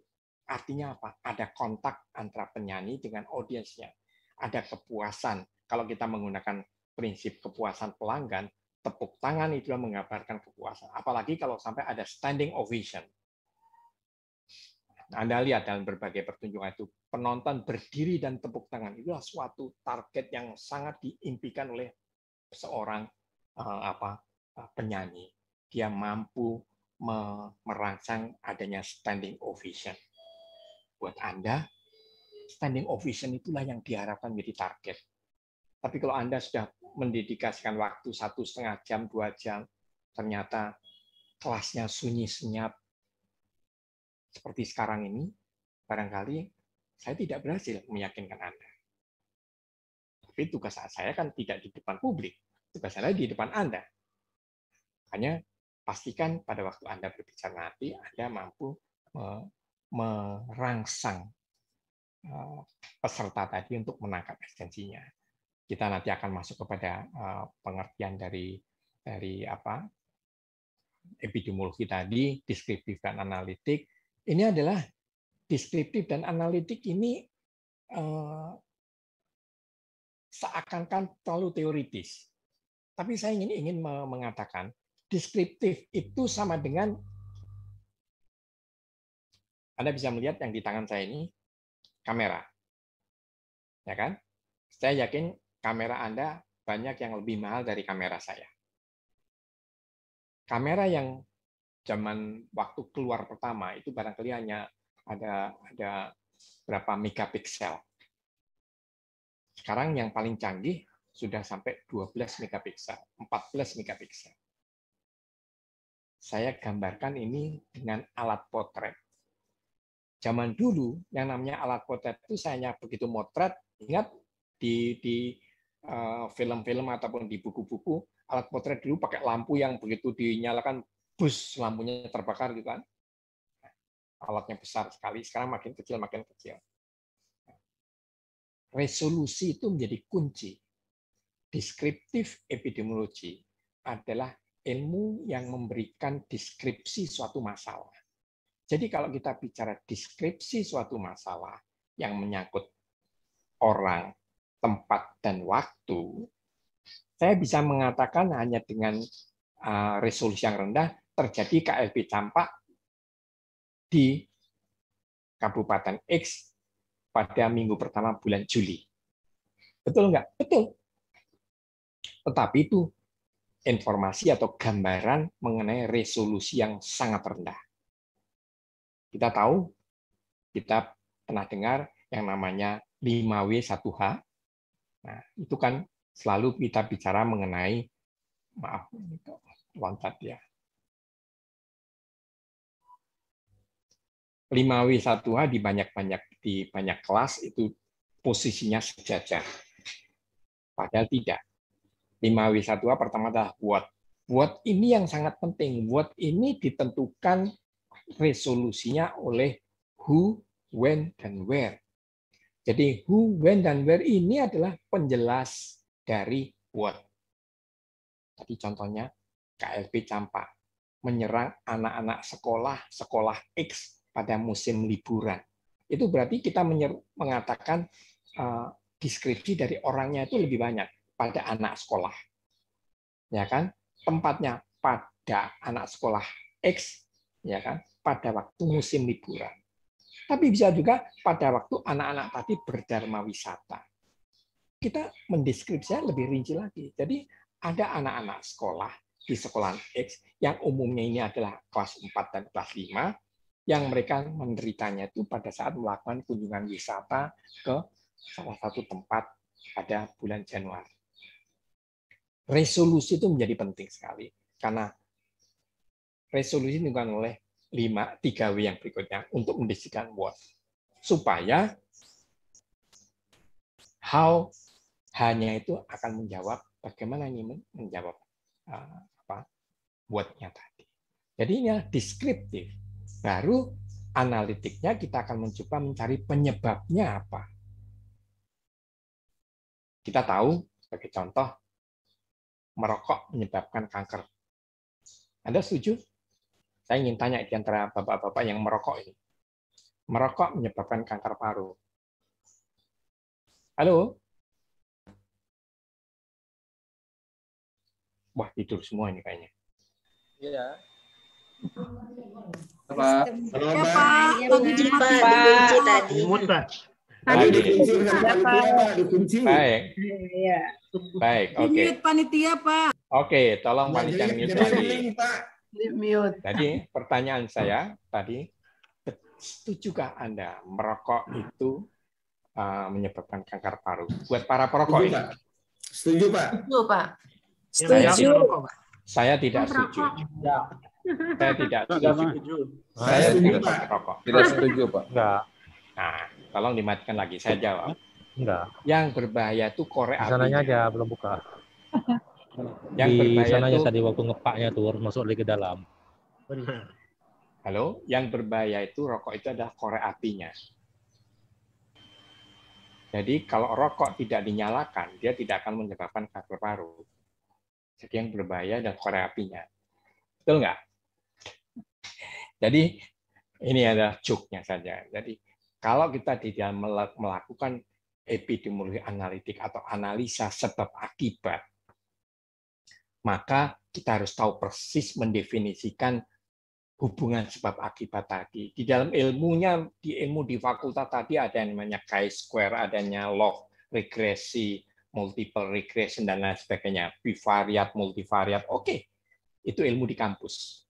Artinya apa? Ada kontak antara penyanyi dengan audiensnya. Ada kepuasan. Kalau kita menggunakan prinsip kepuasan pelanggan, tepuk tangan itu menggambarkan kepuasan. Apalagi kalau sampai ada standing ovation. Anda lihat dalam berbagai pertunjukan itu, penonton berdiri dan tepuk tangan. Itulah suatu target yang sangat diimpikan oleh seorang penyanyi. Dia mampu merangsang adanya standing ovation. Buat Anda, standing ovation itulah yang diharapkan menjadi target. Tapi kalau Anda sudah mendedikasikan waktu 1,5 jam, 2 jam, ternyata kelasnya sunyi senyap, seperti sekarang ini, barangkali saya tidak berhasil meyakinkan Anda. Tapi tugas saya kan tidak di depan publik, tugas saya di depan Anda. Hanya pastikan pada waktu Anda berbicara nanti, Anda mampu merangsang peserta tadi untuk menangkap esensinya. Kita nanti akan masuk kepada pengertian dari epidemiologi tadi, deskriptif dan analitik. Ini adalah deskriptif dan analitik ini seakan-akan terlalu teoritis. Tapi saya ingin mengatakan deskriptif itu sama dengan, Anda bisa melihat yang di tangan saya ini kamera, ya kan? Saya yakin kamera Anda banyak yang lebih mahal dari kamera saya. Kamera yang zaman waktu keluar pertama itu barangkali hanya ada berapa megapiksel. Sekarang yang paling canggih sudah sampai 12 megapiksel, 14 megapiksel. Saya gambarkan ini dengan alat potret. Zaman dulu yang namanya alat potret itu saya hanya begitu motret, ingat di film-film ataupun di buku-buku, alat potret dulu pakai lampu yang begitu dinyalakan, bus, lampunya terbakar gitu kan. Alatnya besar sekali, sekarang makin kecil, makin kecil. Resolusi itu menjadi kunci. Deskriptif epidemiologi adalah ilmu yang memberikan deskripsi suatu masalah. Jadi kalau kita bicara deskripsi suatu masalah yang menyangkut orang, tempat, dan waktu, saya bisa mengatakan hanya dengan resolusi yang rendah terjadi KLB campak di Kabupaten X pada minggu pertama bulan Juli. Betul nggak? Betul. Tetapi itu informasi atau gambaran mengenai resolusi yang sangat rendah. Kita tahu, kita pernah dengar yang namanya 5W1H. Nah, itu kan selalu kita bicara mengenai, maaf, loncat ya. 5W1H di banyak kelas itu posisinya sejajar. Padahal tidak. 5W1H pertama adalah what. What ini yang sangat penting. What ini ditentukan resolusinya oleh who, when, dan where. Jadi who, when, dan where ini adalah penjelas dari Word. Tadi contohnya KLB Campak menyerang anak-anak sekolah X pada musim liburan. Itu berarti kita mengatakan deskripsi dari orangnya itu lebih banyak pada anak sekolah. Ya kan? Tempatnya pada anak sekolah X, ya kan? Pada waktu musim liburan. Tapi bisa juga pada waktu anak-anak tadi berdharma wisata. Kita mendeskripsinya lebih rinci lagi. Jadi ada anak-anak sekolah di sekolah X yang umumnya ini adalah kelas 4 dan kelas 5 yang mereka menderitanya itu pada saat melakukan kunjungan wisata ke salah satu tempat pada bulan Januari. Resolusi itu menjadi penting sekali karena resolusi dilakukan oleh 3W yang berikutnya untuk mendeskripsikan what. Supaya how hanya itu akan menjawab bagaimana ini menjawab what-nya tadi. Jadi ini deskriptif. Baru analitiknya kita akan mencoba mencari penyebabnya apa. Kita tahu sebagai contoh merokok menyebabkan kanker. Anda setuju? Saya ingin tanya di antara bapak-bapak yang merokok ini. Merokok menyebabkan kanker paru. Halo? Wah, tidur semua ini kayaknya. Iya. Pak. Halo, Pak. Dikunci tadi. Tadi dikunci dengan panitia, Pak. Dikunci. Baik. Iya. Baik, oke. Mute panitia, Pak. Oke, tolong panitia mute tadi. Pak. Mute. Jadi pertanyaan saya tadi, setujukah Anda merokok itu menyebabkan kanker paru? Buat para perokok ini. Setuju, Pak. Setuju, Pak. Setuju. Saya tidak setuju. Saya tidak setuju. Saya setuju, tidak Pak. merokok. Tidak setuju, Pak. Enggak, Nah, tolong dimatikan lagi. Saya jawab. enggak. Yang berbahaya itu korek Di sananya apinya. aja belum buka. Yang Di berbahaya sananya itu tadi waktu ngepaknya tuh masuk lagi ke dalam. halo, yang berbahaya itu rokok itu adalah korek apinya. Jadi kalau rokok tidak dinyalakan, dia tidak akan menyebabkan kanker paru. Jadi yang berbahaya adalah korek apinya. Betul nggak? Jadi ini adalah joke-nya saja. Jadi kalau kita tidak melakukan epidemiologi analitik atau analisa sebab akibat, maka kita harus tahu persis mendefinisikan hubungan sebab akibat tadi. Di dalam ilmunya, di ilmu di fakultas tadi ada yang namanya chi-square, adanya log regresi, multiple regression, dan lain sebagainya. Bivariat, multivariat, oke. Itu ilmu di kampus.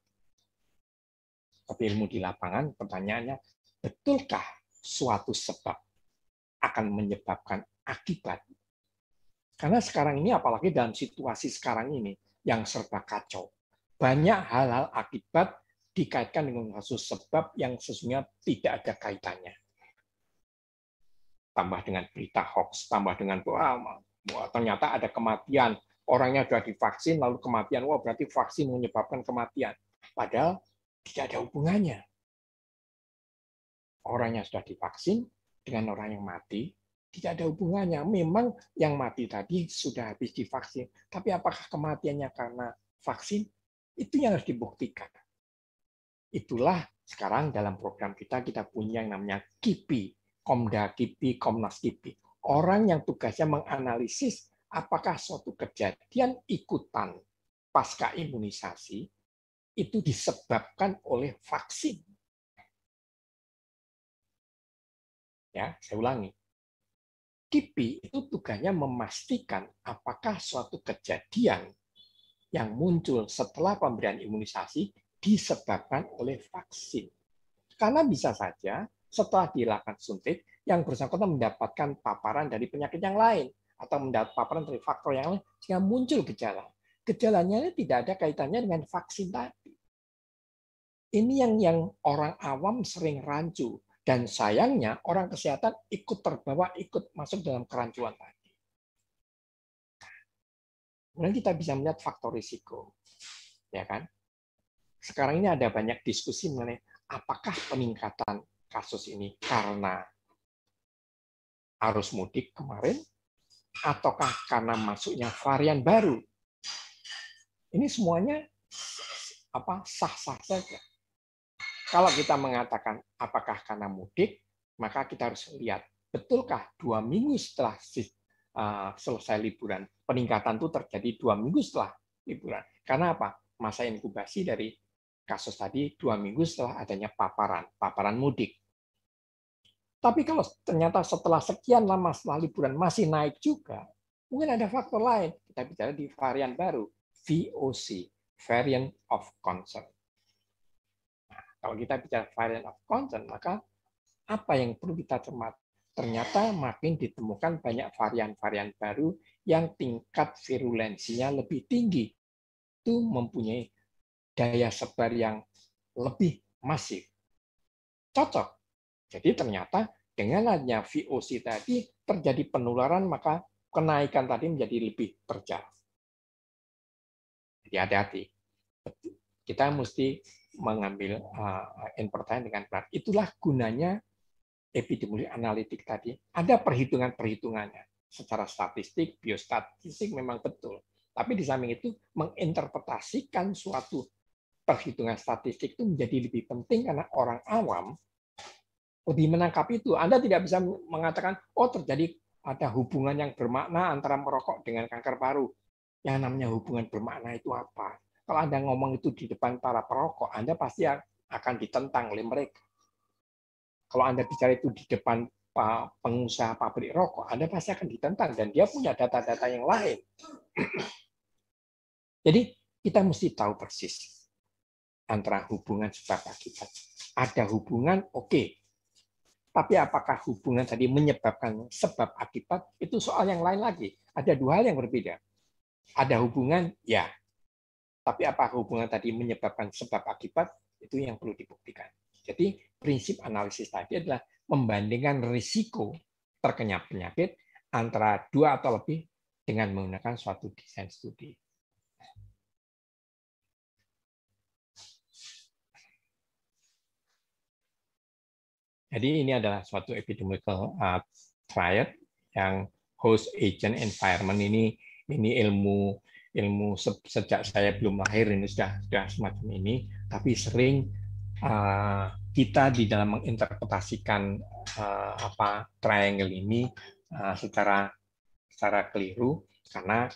Tapi ilmu di lapangan, pertanyaannya, betulkah suatu sebab akan menyebabkan akibat? Karena sekarang ini, apalagi dalam situasi sekarang ini, yang serba kacau. Banyak hal-hal akibat dikaitkan dengan kasus sebab yang sesungguhnya tidak ada kaitannya. Tambah dengan berita hoax, tambah dengan wah, ternyata ada kematian, orangnya sudah divaksin, lalu kematian, wah berarti vaksin menyebabkan kematian. Padahal tidak ada hubungannya. Orang yang sudah divaksin dengan orang yang mati, tidak ada hubungannya. Memang yang mati tadi sudah habis divaksin, tapi apakah kematiannya karena vaksin? Itu yang harus dibuktikan. Itulah sekarang dalam program kita punya yang namanya KIPI, Komda KIPI, Komnas KIPI. Orang yang tugasnya menganalisis apakah suatu kejadian ikutan pasca imunisasi itu disebabkan oleh vaksin. Ya, saya ulangi. KIPI itu tugasnya memastikan apakah suatu kejadian yang muncul setelah pemberian imunisasi disebabkan oleh vaksin. Karena bisa saja setelah dilakukan suntik, yang bersangkutan mendapatkan paparan dari penyakit yang lain, atau mendapat paparan dari faktor yang lain, sehingga muncul gejala. Gejalanya tidak ada kaitannya dengan vaksin tadi. Ini yang orang awam sering rancu. Dan sayangnya orang kesehatan ikut terbawa, ikut masuk dalam kerancuan tadi. Kemudian kita bisa melihat faktor risiko. Ya kan? Sekarang ini ada banyak diskusi mengenai apakah peningkatan kasus ini karena arus mudik kemarin, ataukah karena masuknya varian baru? Ini semuanya sah-sah saja. Kalau kita mengatakan apakah karena mudik, maka kita harus lihat, betulkah 2 minggu setelah selesai liburan, peningkatan itu terjadi 2 minggu setelah liburan. Karena apa? Masa inkubasi dari kasus tadi 2 minggu setelah adanya paparan mudik. Tapi kalau ternyata setelah sekian lama setelah liburan masih naik juga, mungkin ada faktor lain. Kita bicara di varian baru, VOC, variant of concern. Nah, kalau kita bicara variant of concern, maka apa yang perlu kita cermati? Ternyata makin ditemukan banyak varian-varian baru yang tingkat virulensinya lebih tinggi. Itu mempunyai daya sebar yang lebih masif. Cocok. Jadi ternyata dengan adanya VOC tadi terjadi penularan, maka kenaikan tadi menjadi lebih terjal. Jadi hati-hati. Kita mesti mengambil pertanyaan dengan benar. Itulah gunanya epidemiologi analitik tadi. Ada perhitungan-perhitungannya. Secara statistik, biostatistik memang betul. Tapi di samping itu menginterpretasikan suatu perhitungan statistik itu menjadi lebih penting karena orang awam lebih menangkap itu. Anda tidak bisa mengatakan, oh terjadi ada hubungan yang bermakna antara merokok dengan kanker paru. Yang namanya hubungan bermakna itu apa? Kalau Anda ngomong itu di depan para perokok, Anda pasti akan ditentang oleh mereka. Kalau Anda bicara itu di depan pengusaha pabrik rokok, Anda pasti akan ditentang. Dan dia punya data-data yang lain. Jadi kita mesti tahu persis antara hubungan sebab akibat. Ada hubungan, oke. Tapi apakah hubungan tadi menyebabkan sebab akibat, itu soal yang lain lagi. Ada 2 hal yang berbeda. Ada hubungan, ya. Tapi apa hubungan tadi menyebabkan sebab akibat, itu yang perlu dibuktikan. Jadi prinsip analisis tadi adalah membandingkan risiko terkena penyakit antara 2 atau lebih dengan menggunakan suatu desain studi. Jadi ini adalah suatu epidemiological triad yang host agent environment ini ilmu sejak saya belum lahir ini sudah semacam ini, tapi sering kita di dalam menginterpretasikan triangle ini secara keliru, karena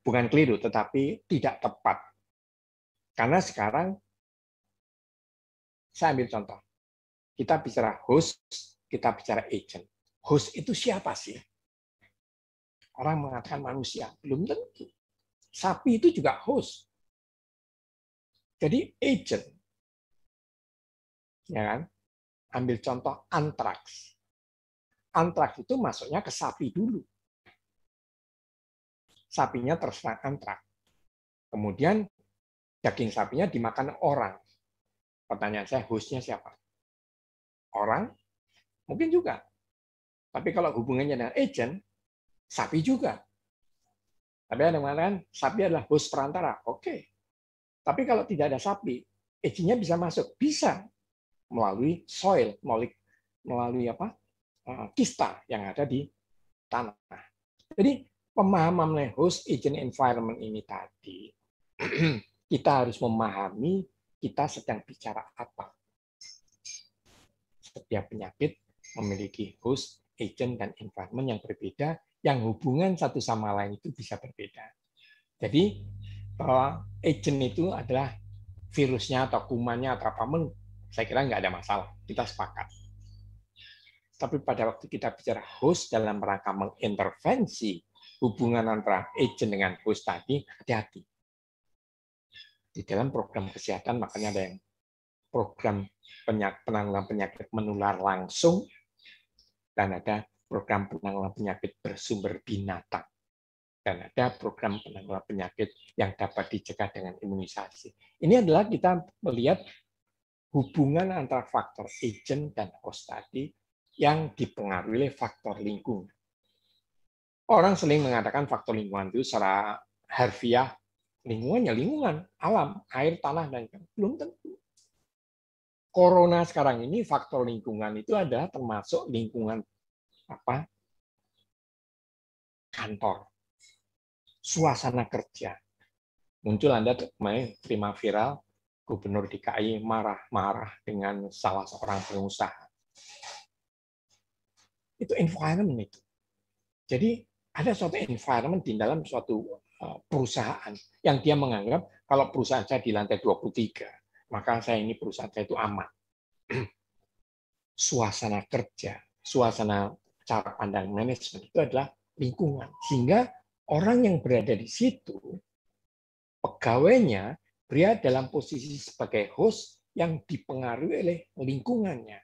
bukan keliru tetapi tidak tepat. Karena sekarang saya ambil contoh. Kita bicara host, kita bicara agent. Host itu siapa sih? Orang mengatakan manusia, belum tentu. Sapi itu juga host. Jadi agent. Ya kan? Ambil contoh antraks. Antraks itu masuknya ke sapi dulu. Sapinya terserang antraks. Kemudian daging sapinya dimakan orang. Pertanyaan saya, hostnya siapa? Orang? Mungkin juga. Tapi kalau hubungannya dengan agent, sapi juga. Tapi ada yang mengatakan sapi adalah host perantara. Oke. Tapi kalau tidak ada sapi, agentnya bisa masuk. Bisa. Melalui soil, melalui kista yang ada di tanah. Jadi pemahaman mengenai host agent environment ini tadi, kita harus memahami kita sedang bicara apa. Setiap penyakit memiliki host, agent, dan environment yang berbeda, yang hubungan satu sama lain itu bisa berbeda. Jadi, agent itu adalah virusnya atau kumannya atau apapun, saya kira nggak ada masalah, kita sepakat. Tapi pada waktu kita bicara host dalam rangka mengintervensi hubungan antara agent dengan host tadi, hati-hati. Di dalam program kesehatan, makanya ada yang program penanggulangan penyakit menular langsung, dan ada program penanggulangan penyakit bersumber binatang, dan ada program penanggulangan penyakit yang dapat dicegah dengan imunisasi. Ini adalah kita melihat hubungan antara faktor agent dan host tadi yang dipengaruhi oleh faktor lingkungan. Orang sering mengatakan faktor lingkungan itu secara harfiah, lingkungannya lingkungan, alam, air, tanah, dan belum tentu. Corona sekarang ini faktor lingkungan itu adalah termasuk lingkungan kantor, suasana kerja. Muncul Anda kemarin terima viral, Gubernur DKI marah-marah dengan salah seorang pengusaha. Itu environment itu. Jadi ada suatu environment di dalam suatu perusahaan yang dia menganggap kalau perusahaan saya di lantai 23, maka saya ini perusahaan saya itu aman. Suasana kerja, suasana cara pandang manajemen itu adalah lingkungan. Sehingga orang yang berada di situ, pegawainya berada dalam posisi sebagai host yang dipengaruhi oleh lingkungannya.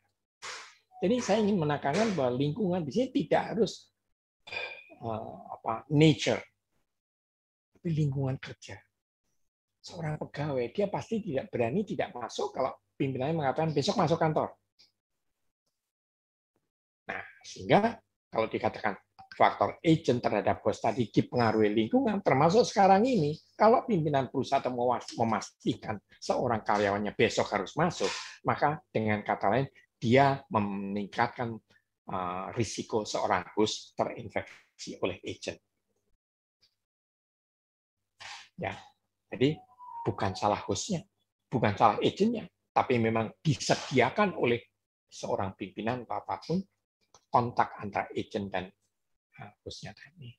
Jadi saya ingin menekankan bahwa lingkungan di sini tidak harus nature, tapi lingkungan kerja. Seorang pegawai dia pasti tidak berani tidak masuk kalau pimpinannya mengatakan besok masuk kantor. Nah, sehingga kalau dikatakan faktor agent terhadap bos tadi dipengaruhi lingkungan, termasuk sekarang ini, kalau pimpinan perusahaan memastikan seorang karyawannya besok harus masuk, maka dengan kata lain, dia meningkatkan risiko seorang host terinfeksi oleh agent. Ya, jadi bukan salah hostnya, bukan salah agentnya, tapi memang disediakan oleh seorang pimpinan atau apapun kontak antara agent dan hostnya tadi.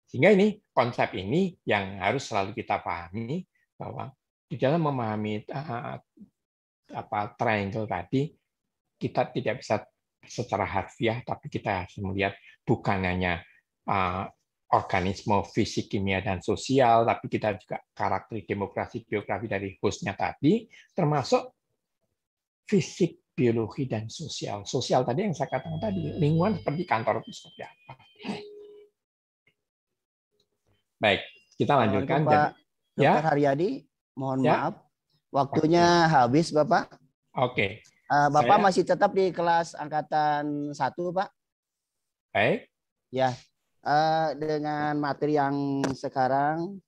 Sehingga ini konsep ini yang harus selalu kita pahami bahwa di dalam memahami triangle tadi kita tidak bisa secara harfiah, tapi kita harus melihat bukan hanya organisme fisik, kimia, dan sosial, tapi kita juga karakter demografi, geografi dari hostnya tadi, termasuk fisik, biologi, dan sosial. Sosial tadi yang saya katakan tadi, lingkungan seperti kantor itu seperti apa. Baik, kita lanjutkan. Pak Dr. Haryadi, mohon maaf, waktunya habis, Bapak. Oke. Bapak masih tetap di kelas angkatan 1, Pak? Baik. Ya, dengan materi yang sekarang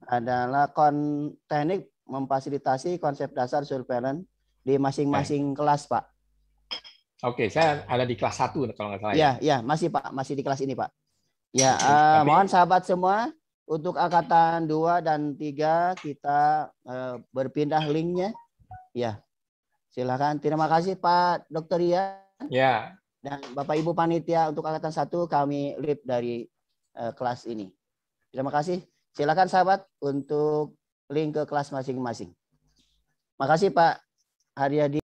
adalah teknik memfasilitasi konsep dasar surveillance di masing-masing kelas, Pak. Oke, saya ada di kelas 1 kalau nggak salah. Ya, masih Pak, masih di kelas ini, Pak. Ya, mohon sahabat semua untuk angkatan 2 dan 3 kita berpindah linknya. Ya, silakan. Terima kasih Pak Dr. Rian. Ya. Dan Bapak Ibu panitia untuk angkatan 1 kami lead dari kelas ini. Terima kasih. Silakan sahabat untuk link ke kelas masing-masing. Makasih Pak Haryadi.